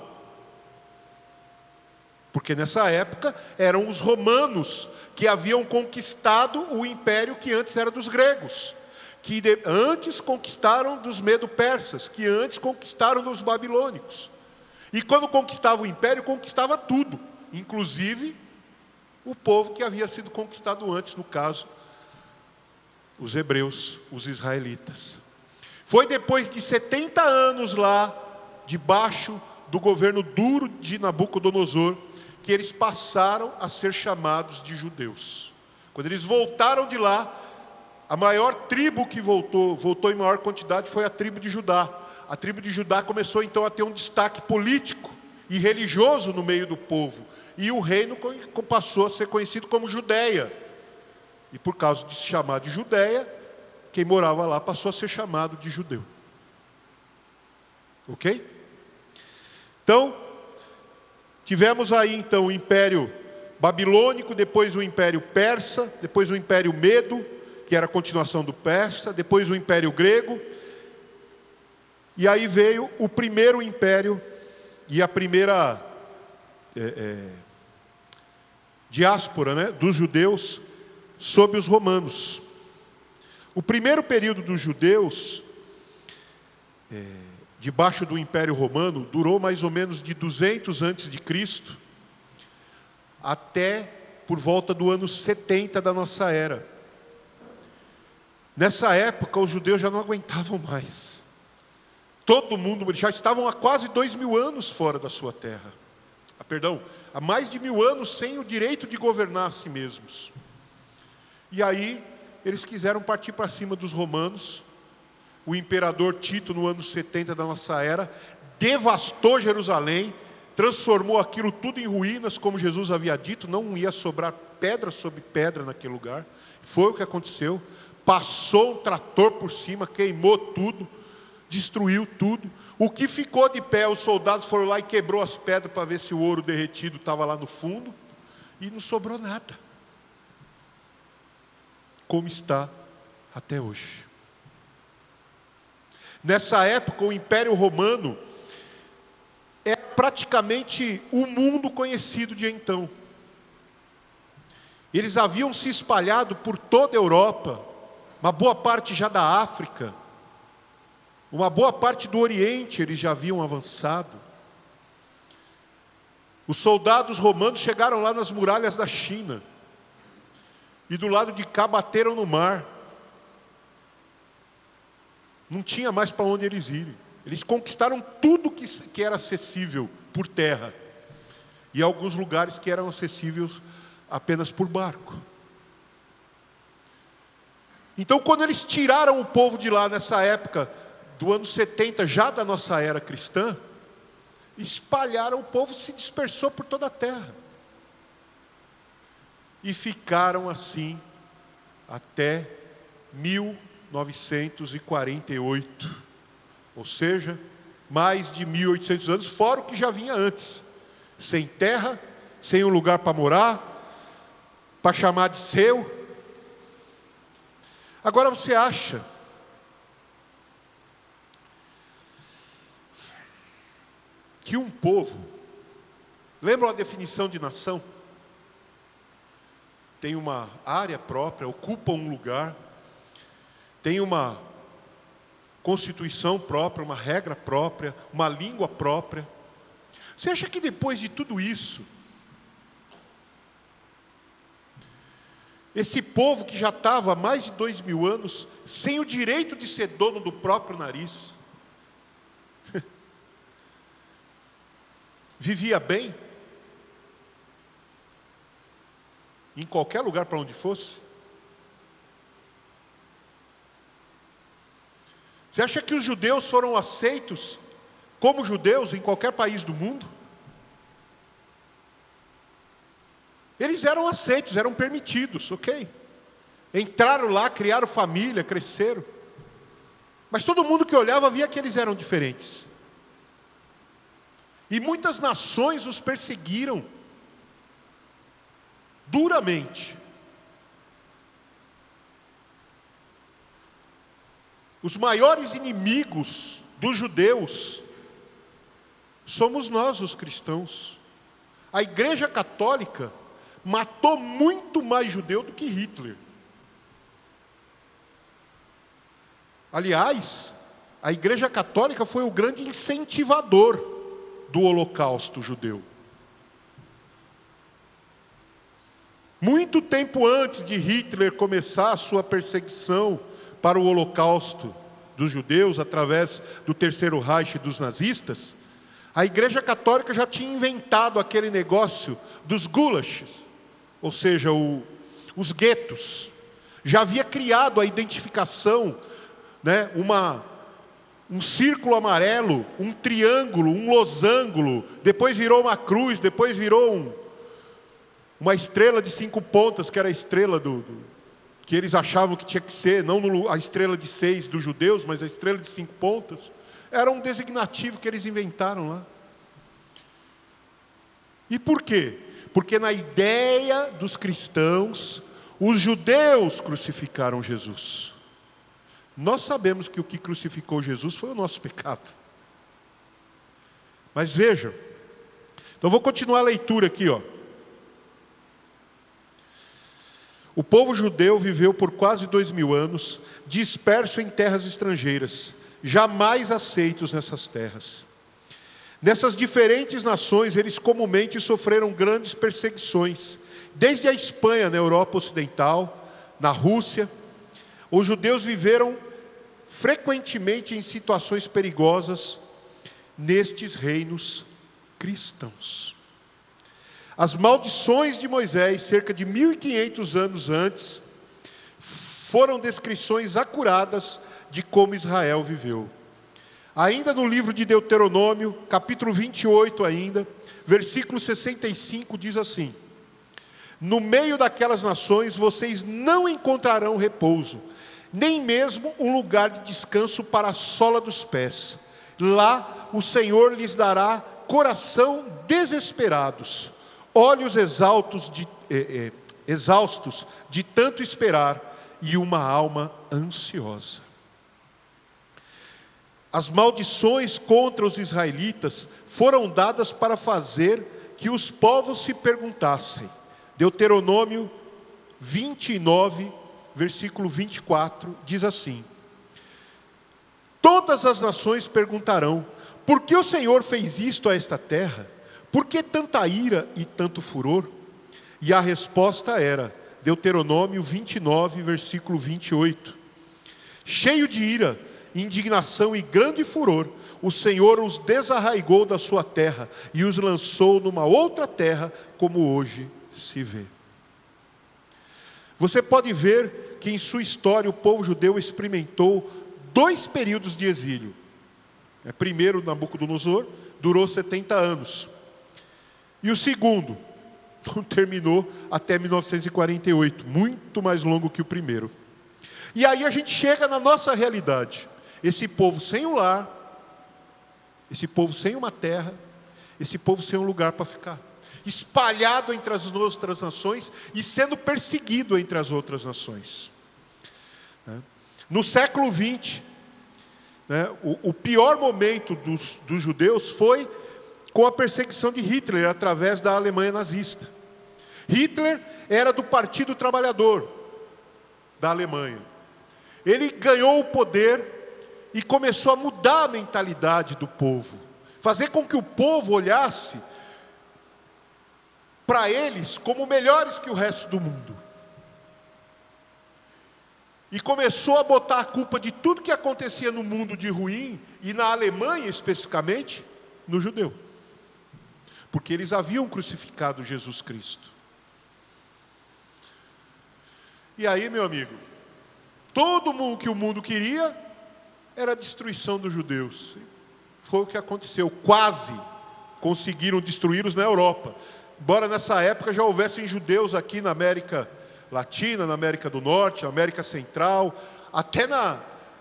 Porque nessa época eram os romanos que haviam conquistado o império que antes era dos gregos, que antes conquistaram dos medo-persas, que antes conquistaram dos babilônicos. E quando conquistava o império, conquistava tudo, inclusive o povo que havia sido conquistado antes, no caso, os hebreus, os israelitas. Foi depois de 70 anos lá, debaixo do governo duro de Nabucodonosor, que eles passaram a ser chamados de judeus. Quando eles voltaram de lá, a maior tribo que voltou em maior quantidade, foi a tribo de Judá. A tribo de Judá começou então a ter um destaque político e religioso no meio do povo. E o reino passou a ser conhecido como Judéia. E por causa de se chamar de Judéia, quem morava lá passou a ser chamado de judeu. Ok? Então, tivemos aí então o Império Babilônico, depois o Império Persa, depois o Império Medo, que era a continuação do Persa, depois o Império Grego, e aí veio o primeiro império e a primeira diáspora, né, dos judeus sob os romanos. O primeiro período dos judeus, debaixo do Império Romano, durou mais ou menos de 200 a.C. até por volta do ano 70 da nossa era. Nessa época, os judeus já não aguentavam mais. Todo mundo, já estavam há quase 2000 anos fora da sua terra. Há mais de 1000 anos sem o direito de governar a si mesmos. E aí, eles quiseram partir para cima dos romanos. O imperador Tito, no ano 70 da nossa era, devastou Jerusalém, transformou aquilo tudo em ruínas, como Jesus havia dito, não ia sobrar pedra sobre pedra naquele lugar. Foi o que aconteceu. Passou um trator por cima, queimou tudo, destruiu tudo. O que ficou de pé, os soldados foram lá e quebrou as pedras para ver se o ouro derretido estava lá no fundo, e não sobrou nada. Como está até hoje. Nessa época, o Império Romano é praticamente o mundo conhecido de então. Eles haviam se espalhado por toda a Europa, uma boa parte já da África, uma boa parte do Oriente eles já haviam avançado. Os soldados romanos chegaram lá nas muralhas da China, e do lado de cá bateram no mar. Não tinha mais para onde eles irem. Eles conquistaram tudo que era acessível por terra, e alguns lugares que eram acessíveis apenas por barco. Então, quando eles tiraram o povo de lá nessa época, do ano 70, já da nossa era cristã, espalharam o povo, se dispersou por toda a terra. E ficaram assim até 1948. Ou seja, mais de 1800 anos, fora o que já vinha antes. Sem terra, sem um lugar para morar, para chamar de seu. Agora você acha que um povo, lembra a definição de nação? Tem uma área própria, ocupa um lugar, tem uma constituição própria, uma regra própria, uma língua própria. Você acha que depois de tudo isso, Esse povo que já estava há mais de 2000 anos, sem o direito de ser dono do próprio nariz, vivia bem, em qualquer lugar para onde fosse. Você acha que os judeus foram aceitos como judeus em qualquer país do mundo? Eles eram aceitos, eram permitidos, ok? Entraram lá, criaram família, cresceram. Mas todo mundo que olhava via que eles eram diferentes. E muitas nações os perseguiram duramente. Os maiores inimigos dos judeus somos nós, os cristãos. A Igreja Católica matou muito mais judeu do que Hitler. Aliás, a Igreja Católica foi o grande incentivador do Holocausto judeu. Muito tempo antes de Hitler começar a sua perseguição para o Holocausto dos judeus, através do Terceiro Reich dos nazistas, a Igreja Católica já tinha inventado aquele negócio dos gulags, ou seja, os guetos. Já havia criado a identificação, né, um círculo amarelo, um triângulo, um losango, depois virou uma cruz, depois virou uma estrela de 5 pontas, que era a estrela que eles achavam que tinha que ser, não a estrela de 6 dos judeus, mas a estrela de 5 pontas. Era um designativo que eles inventaram lá. E por quê? Porque na ideia dos cristãos, os judeus crucificaram Jesus. Nós sabemos que o que crucificou Jesus foi o nosso pecado. Mas vejam, então vou continuar a leitura aqui, ó. O povo judeu viveu por quase 2000 anos, disperso em terras estrangeiras, jamais aceitos nessas terras. Nessas diferentes nações, eles comumente sofreram grandes perseguições. Desde a Espanha, na Europa Ocidental, na Rússia, os judeus viveram frequentemente em situações perigosas nestes reinos cristãos. As maldições de Moisés, cerca de 1500 anos antes, foram descrições acuradas de como Israel viveu. Ainda no livro de Deuteronômio, capítulo 28 ainda, versículo 65, diz assim: no meio daquelas nações vocês não encontrarão repouso, nem mesmo um lugar de descanso para a sola dos pés. Lá o Senhor lhes dará coração desesperados, olhos exaustos de tanto esperar e uma alma ansiosa. As maldições contra os israelitas foram dadas para fazer que os povos se perguntassem. Deuteronômio 29, versículo 24, diz assim: todas as nações perguntarão, por que o Senhor fez isto a esta terra? Por que tanta ira e tanto furor? E a resposta era, Deuteronômio 29, versículo 28. Cheio de ira, indignação e grande furor, o Senhor os desarraigou da sua terra e os lançou numa outra terra, como hoje se vê. Você pode ver que em sua história o povo judeu experimentou 2 períodos de exílio. Primeiro, Nabucodonosor, durou 70 anos. E o segundo, terminou até 1948, muito mais longo que o primeiro. E aí a gente chega na nossa realidade. Esse povo sem um lar, esse povo sem uma terra, esse povo sem um lugar para ficar, espalhado entre as outras nações e sendo perseguido entre as outras nações. No século XX, o pior momento dos judeus foi com a perseguição de Hitler através da Alemanha nazista. Hitler era do Partido Trabalhador da Alemanha. Ele ganhou o poder e começou a mudar a mentalidade do povo, fazer com que o povo olhasse para eles como melhores que o resto do mundo. e começou a botar a culpa de tudo que acontecia no mundo de ruim, e na Alemanha especificamente, no judeu. Porque eles haviam crucificado Jesus Cristo. E aí, meu amigo, todo mundo que o mundo queria era a destruição dos judeus. Foi o que aconteceu. Quase conseguiram destruí-los na Europa. Embora nessa época já houvessem judeus aqui na América Latina, na América do Norte, na América Central, até na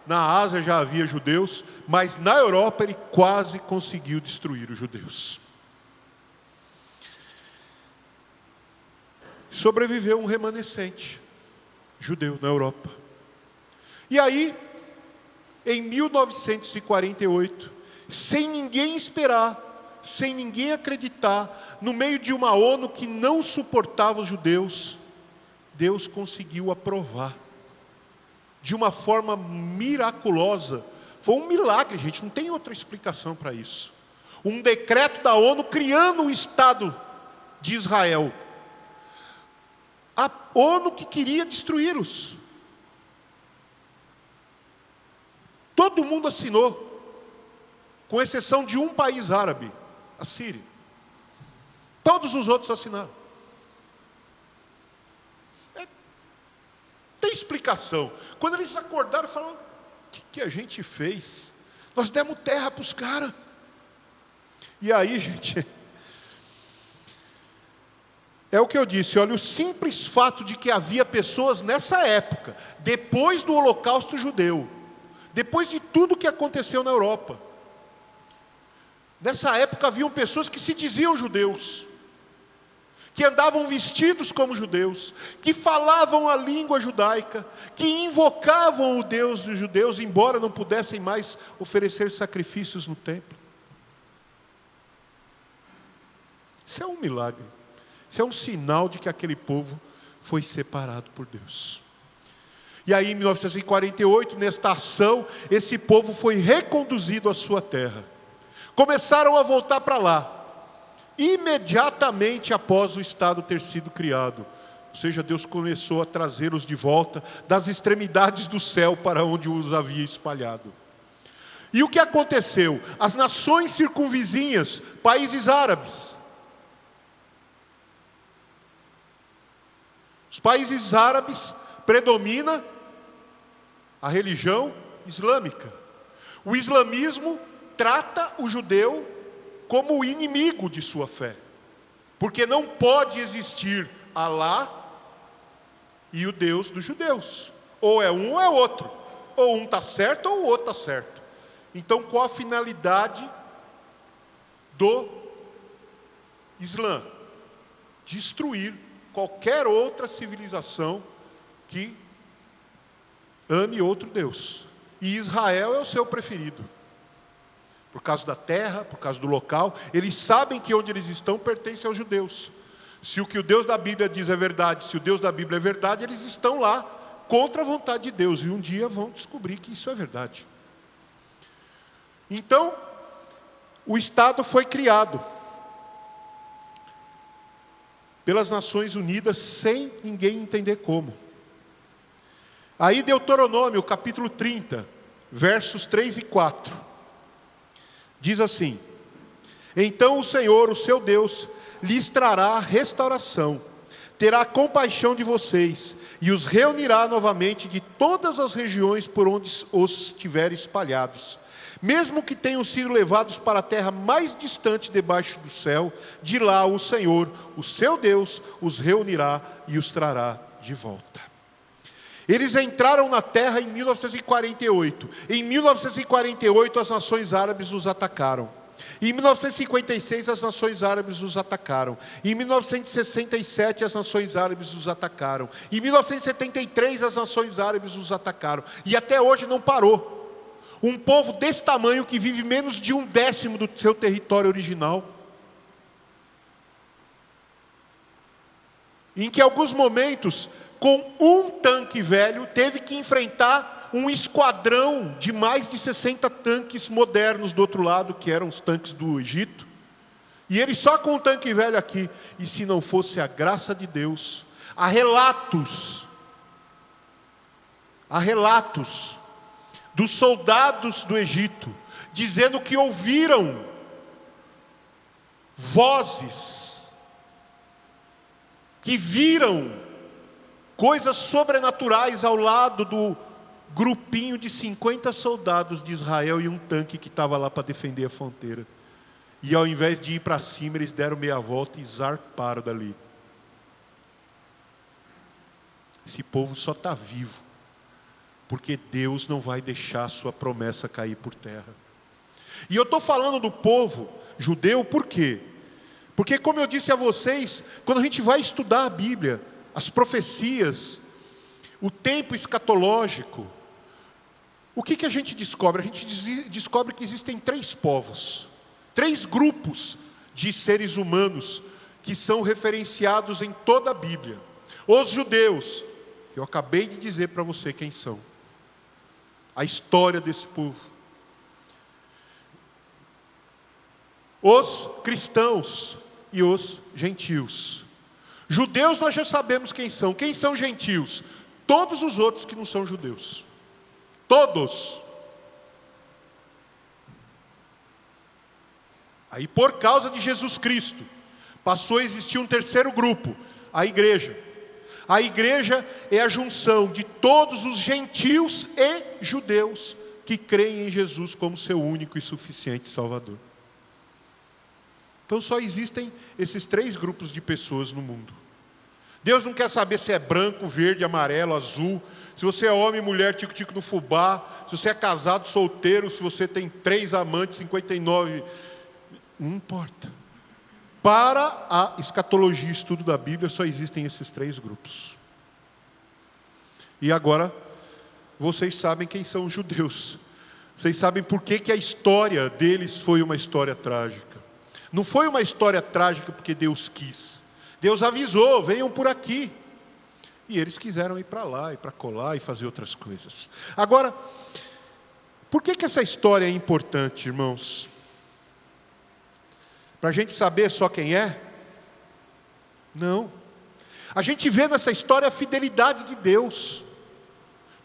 Ásia já havia judeus, mas na Europa ele quase conseguiu destruir os judeus. Sobreviveu um remanescente judeu na Europa. E aí, em 1948, sem ninguém esperar, sem ninguém acreditar, no meio de uma ONU que não suportava os judeus, Deus conseguiu aprovar, de uma forma miraculosa. Foi um milagre, gente, não tem outra explicação para isso. Um decreto da ONU criando o Estado de Israel. A ONU que queria destruí-los. Todo mundo assinou, com exceção de um país árabe, a Síria. Todos os outros assinaram. Tem explicação. Quando eles acordaram, falaram: o que a gente fez? Nós demos terra para os caras. E aí, gente, é o que eu disse, olha, o simples fato de que havia pessoas nessa época, depois do Holocausto Judeu, depois de tudo que aconteceu na Europa, nessa época haviam pessoas que se diziam judeus, que andavam vestidos como judeus, que falavam a língua judaica, que invocavam o Deus dos judeus, embora não pudessem mais oferecer sacrifícios no templo. Isso é um milagre. Isso é um sinal de que aquele povo foi separado por Deus. E aí, em 1948, nesta ação, esse povo foi reconduzido à sua terra. Começaram a voltar para lá, imediatamente após o Estado ter sido criado. Ou seja, Deus começou a trazê-los de volta das extremidades do céu para onde os havia espalhado. E o que aconteceu? As nações circunvizinhas, países árabes, os países árabes predomina a religião islâmica. O islamismo trata o judeu como o inimigo de sua fé, porque não pode existir Alá e o Deus dos judeus. Ou é um ou é outro, ou um está certo ou o outro está certo. Então, qual a finalidade do Islã? Destruir qualquer outra civilização que ame outro Deus. E Israel é o seu preferido. Por causa da terra, por causa do local. Eles sabem que onde eles estão pertence aos judeus. Se o que o Deus da Bíblia diz é verdade, se o Deus da Bíblia é verdade, eles estão lá contra a vontade de Deus. E um dia vão descobrir que isso é verdade. Então, o Estado foi criado pelas Nações Unidas sem ninguém entender como. Aí Deuteronômio, capítulo 30, versos 3 e 4, diz assim: então o Senhor, o seu Deus, lhes trará restauração, terá compaixão de vocês, e os reunirá novamente de todas as regiões por onde os tiver espalhados. Mesmo que tenham sido levados para a terra mais distante debaixo do céu, de lá o Senhor, o seu Deus, os reunirá e os trará de volta. Eles entraram na terra em 1948. Em 1948 as nações árabes os atacaram. Em 1956 as nações árabes os atacaram. Em 1967 as nações árabes os atacaram. Em 1973 as nações árabes os atacaram. E até hoje não parou. Um povo desse tamanho que vive menos de 1/10 do seu território original. Em que em alguns momentos, com um tanque velho, teve que enfrentar um esquadrão de mais de 60 tanques modernos do outro lado, que eram os tanques do Egito. E ele só com um tanque velho aqui. E se não fosse a graça de Deus, há relatos há relatos dos soldados do Egito, dizendo que ouviram vozes, que viram coisas sobrenaturais ao lado do grupinho de 50 soldados de Israel e um tanque que estava lá para defender a fronteira. E ao invés de ir para cima, eles deram meia volta e zarparam dali. Esse povo só está vivo porque Deus não vai deixar a sua promessa cair por terra. E eu estou falando do povo judeu por quê? Porque, como eu disse a vocês, quando a gente vai estudar a Bíblia, as profecias, o tempo escatológico, o que a gente descobre? A gente descobre que existem 3 povos, 3 grupos de seres humanos que são referenciados em toda a Bíblia. Os judeus, que eu acabei de dizer para você quem são, a história desse povo. Os cristãos e os gentios. Judeus nós já sabemos quem são. Quem são gentios? Todos os outros que não são judeus. Todos. Aí por causa de Jesus Cristo, passou a existir um terceiro grupo, a igreja. A igreja é a junção de todos os gentios e judeus que creem em Jesus como seu único e suficiente Salvador. Então só existem esses 3 grupos de pessoas no mundo. Deus não quer saber se é branco, verde, amarelo, azul, se você é homem, mulher, tico-tico no fubá, se você é casado, solteiro, se você tem 3 amantes, 59, não importa. Para a escatologia, estudo da Bíblia, só existem esses 3 grupos. E agora, vocês sabem quem são os judeus. Vocês sabem por que a história deles foi uma história trágica. Não foi uma história trágica porque Deus quis. Deus avisou, venham por aqui. E eles quiseram ir para lá, e para colar, e fazer outras coisas. Agora, por que essa história é importante, irmãos? Para a gente saber só quem é? Não. A gente vê nessa história a fidelidade de Deus.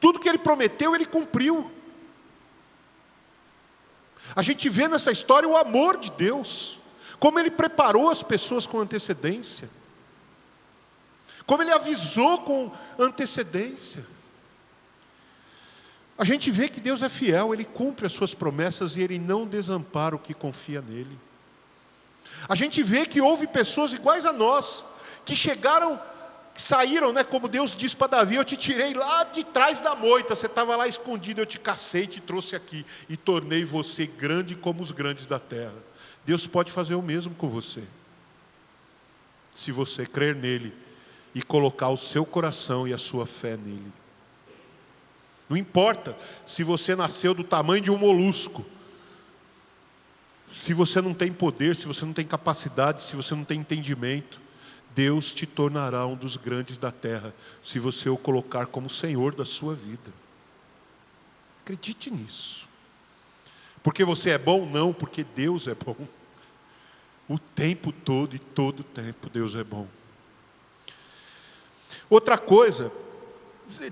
Tudo que Ele prometeu, Ele cumpriu. A gente vê nessa história o amor de Deus. Como Ele preparou as pessoas com antecedência. Como Ele avisou com antecedência. A gente vê que Deus é fiel, Ele cumpre as suas promessas e Ele não desampara o que confia nele. A gente vê que houve pessoas iguais a nós, que saíram, como Deus disse para Davi, eu te tirei lá de trás da moita, você estava lá escondido, eu te cacei, te trouxe aqui, e tornei você grande como os grandes da terra. Deus pode fazer o mesmo com você, se você crer nele, e colocar o seu coração e a sua fé nele. Não importa se você nasceu do tamanho de um molusco, se você não tem poder, se você não tem capacidade, se você não tem entendimento, Deus te tornará um dos grandes da terra, se você o colocar como Senhor da sua vida. Acredite nisso. Porque você é bom? Não, porque Deus é bom. O tempo todo e todo tempo Deus é bom. Outra coisa,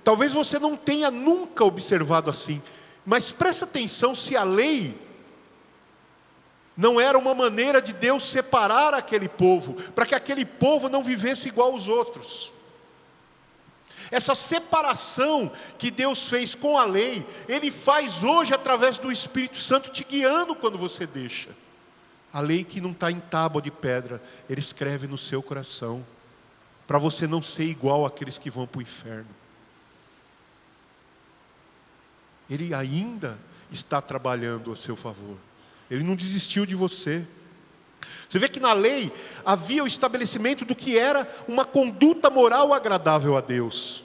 talvez você não tenha nunca observado assim, mas presta atenção se a lei não era uma maneira de Deus separar aquele povo, para que aquele povo não vivesse igual aos outros. Essa separação que Deus fez com a lei, Ele faz hoje através do Espírito Santo te guiando quando você deixa. A lei que não está em tábua de pedra, Ele escreve no seu coração, para você não ser igual àqueles que vão para o inferno. Ele ainda está trabalhando a seu favor. Ele não desistiu de você. Você vê que na lei havia o estabelecimento do que era uma conduta moral agradável a Deus.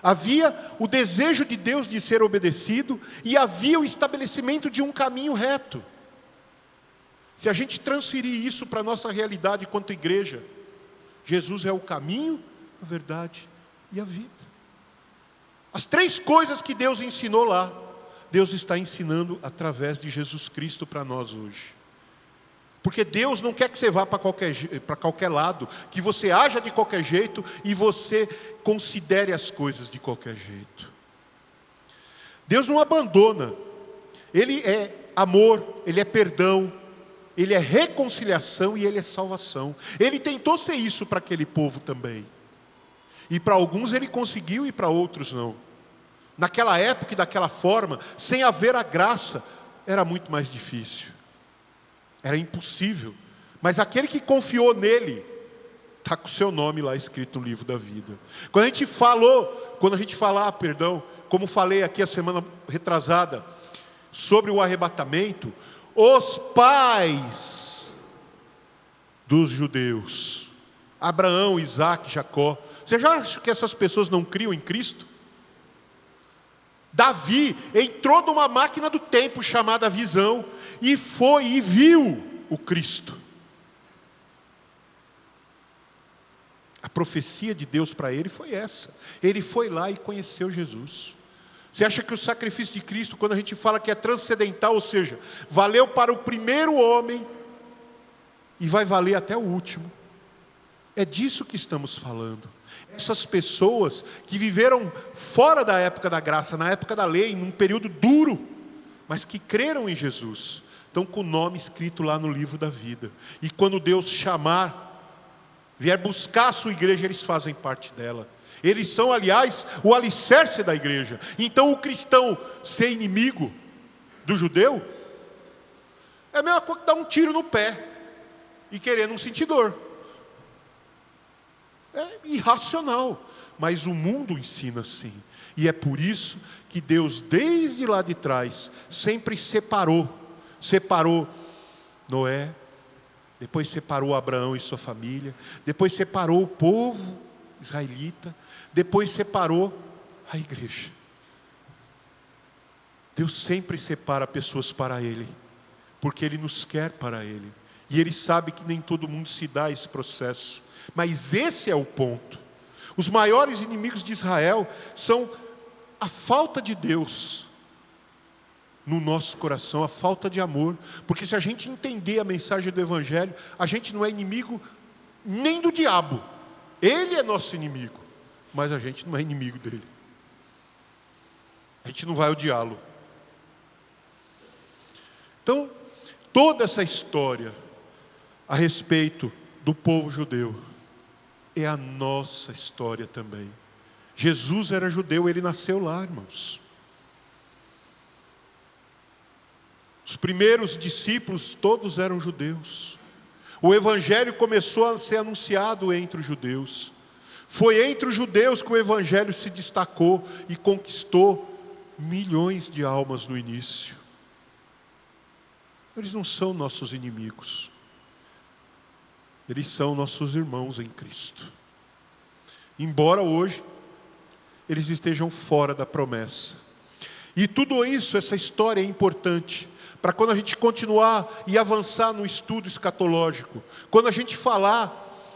Havia o desejo de Deus de ser obedecido e havia o estabelecimento de um caminho reto. Se a gente transferir isso para a nossa realidade quanto igreja, Jesus é o caminho, a verdade e a vida. As 3 coisas que Deus ensinou lá, Deus está ensinando através de Jesus Cristo para nós hoje. Porque Deus não quer que você vá para qualquer lado, que você haja de qualquer jeito e você considere as coisas de qualquer jeito. Deus não abandona. Ele é amor, Ele é perdão, Ele é reconciliação e Ele é salvação. Ele tentou ser isso para aquele povo também. E para alguns Ele conseguiu e para outros não. Naquela época e daquela forma, sem haver a graça, era muito mais difícil. Era impossível. Mas aquele que confiou nele, está com o seu nome lá escrito no livro da vida. Quando a gente falar, como falei aqui a semana retrasada, sobre o arrebatamento, os pais dos judeus, Abraão, Isaac, Jacó, você já acha que essas pessoas não criam em Cristo? Davi entrou numa máquina do tempo chamada visão, e foi e viu o Cristo. A profecia de Deus para ele foi essa. Ele foi lá e conheceu Jesus. Você acha que o sacrifício de Cristo, quando a gente fala que é transcendental, ou seja, valeu para o primeiro homem e vai valer até o último? É disso que estamos falando. Essas pessoas que viveram fora da época da graça, na época da lei, num período duro, mas que creram em Jesus, estão com o nome escrito lá no livro da vida. E quando Deus chamar, vier buscar a sua igreja, eles fazem parte dela. Eles são, aliás, o alicerce da igreja. Então o cristão ser inimigo do judeu é a mesma coisa que dar um tiro no pé e querer não sentir dor. É irracional, mas o mundo ensina assim. E é por isso que Deus, desde lá de trás, sempre separou Noé, depois separou Abraão e sua família, depois separou o povo israelita, depois separou a igreja. Deus sempre separa pessoas para Ele, porque Ele nos quer para Ele, e Ele sabe que nem todo mundo se dá esse processo, mas esse é o ponto. Os maiores inimigos de Israel são a falta de Deus no nosso coração, a falta de amor, porque se a gente entender a mensagem do Evangelho, a gente não é inimigo nem do diabo, ele é nosso inimigo, mas a gente não é inimigo dele, a gente não vai odiá-lo. Então, toda essa história a respeito do povo judeu é a nossa história também. Jesus era judeu, ele nasceu lá, irmãos. Os primeiros discípulos todos eram judeus. O evangelho começou a ser anunciado entre os judeus. Foi entre os judeus que o evangelho se destacou e conquistou milhões de almas no início. Eles não são nossos inimigos. Eles são nossos irmãos em Cristo. Embora hoje eles estejam fora da promessa. E tudo isso, essa história é importante para quando a gente continuar e avançar no estudo escatológico. Quando a gente falar,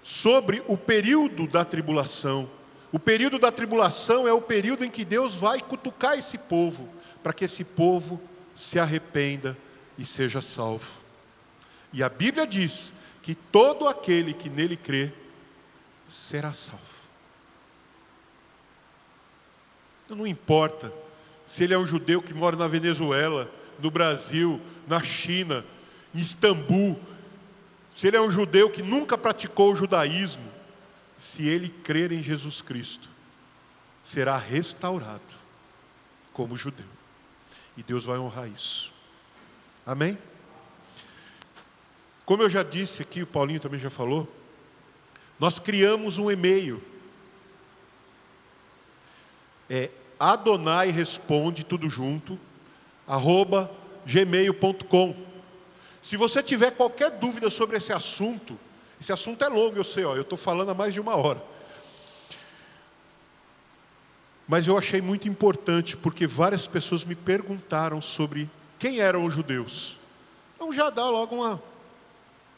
sobre o período da tribulação. O período da tribulação é o período em que Deus vai cutucar esse povo, para que esse povo se arrependa e seja salvo. E a Bíblia diz que todo aquele que nele crê será salvo. Não importa se ele é um judeu que mora na Venezuela, no Brasil, na China, em Istambul, se ele é um judeu que nunca praticou o judaísmo, se ele crer em Jesus Cristo, será restaurado como judeu. E Deus vai honrar isso. Amém? Como eu já disse aqui, o Paulinho também já falou, nós criamos um e-mail. Adonai responde tudo junto, @gmail.com. Se você tiver qualquer dúvida sobre esse assunto é longo, eu sei, eu estou falando há mais de 1 hora. Mas eu achei muito importante, porque várias pessoas me perguntaram sobre quem eram os judeus. Então já dá logo uma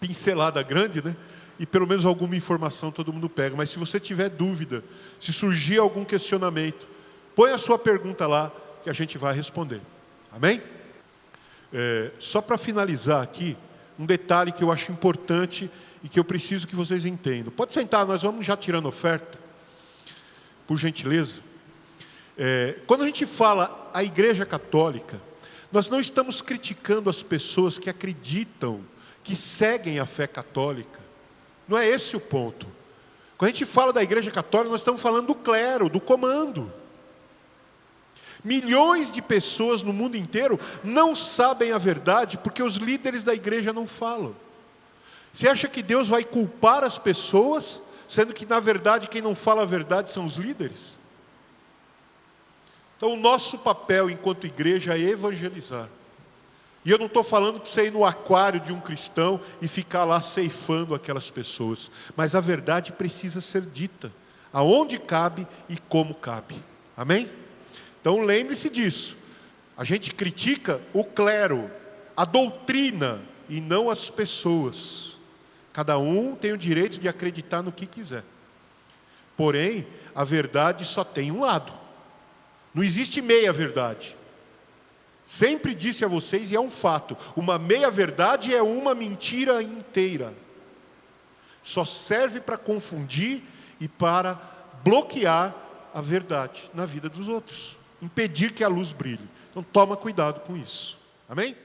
pincelada grande, né? E pelo menos alguma informação todo mundo pega. Mas se você tiver dúvida, se surgir algum questionamento, põe a sua pergunta lá, que a gente vai responder. Amém? Só para finalizar aqui, um detalhe que eu acho importante e que eu preciso que vocês entendam. Pode sentar, nós vamos já tirando oferta, por gentileza. Quando a gente fala a Igreja Católica, nós não estamos criticando as pessoas que acreditam, que seguem a fé católica. Não é esse o ponto. Quando a gente fala da Igreja Católica, nós estamos falando do clero, do comando. Milhões de pessoas no mundo inteiro não sabem a verdade porque os líderes da igreja não falam. Você acha que Deus vai culpar as pessoas, sendo que na verdade quem não fala a verdade são os líderes? Então o nosso papel enquanto igreja é evangelizar. E eu não estou falando para você ir no aquário de um cristão e ficar lá ceifando aquelas pessoas. Mas a verdade precisa ser dita, aonde cabe e como cabe. Amém? Então lembre-se disso. A gente critica o clero, a doutrina e não as pessoas. Cada um tem o direito de acreditar no que quiser. Porém, a verdade só tem um lado. Não existe meia verdade. Sempre disse a vocês, e é um fato, uma meia verdade é uma mentira inteira. Só serve para confundir e para bloquear a verdade na vida dos outros. Impedir que a luz brilhe. Então toma cuidado com isso. Amém?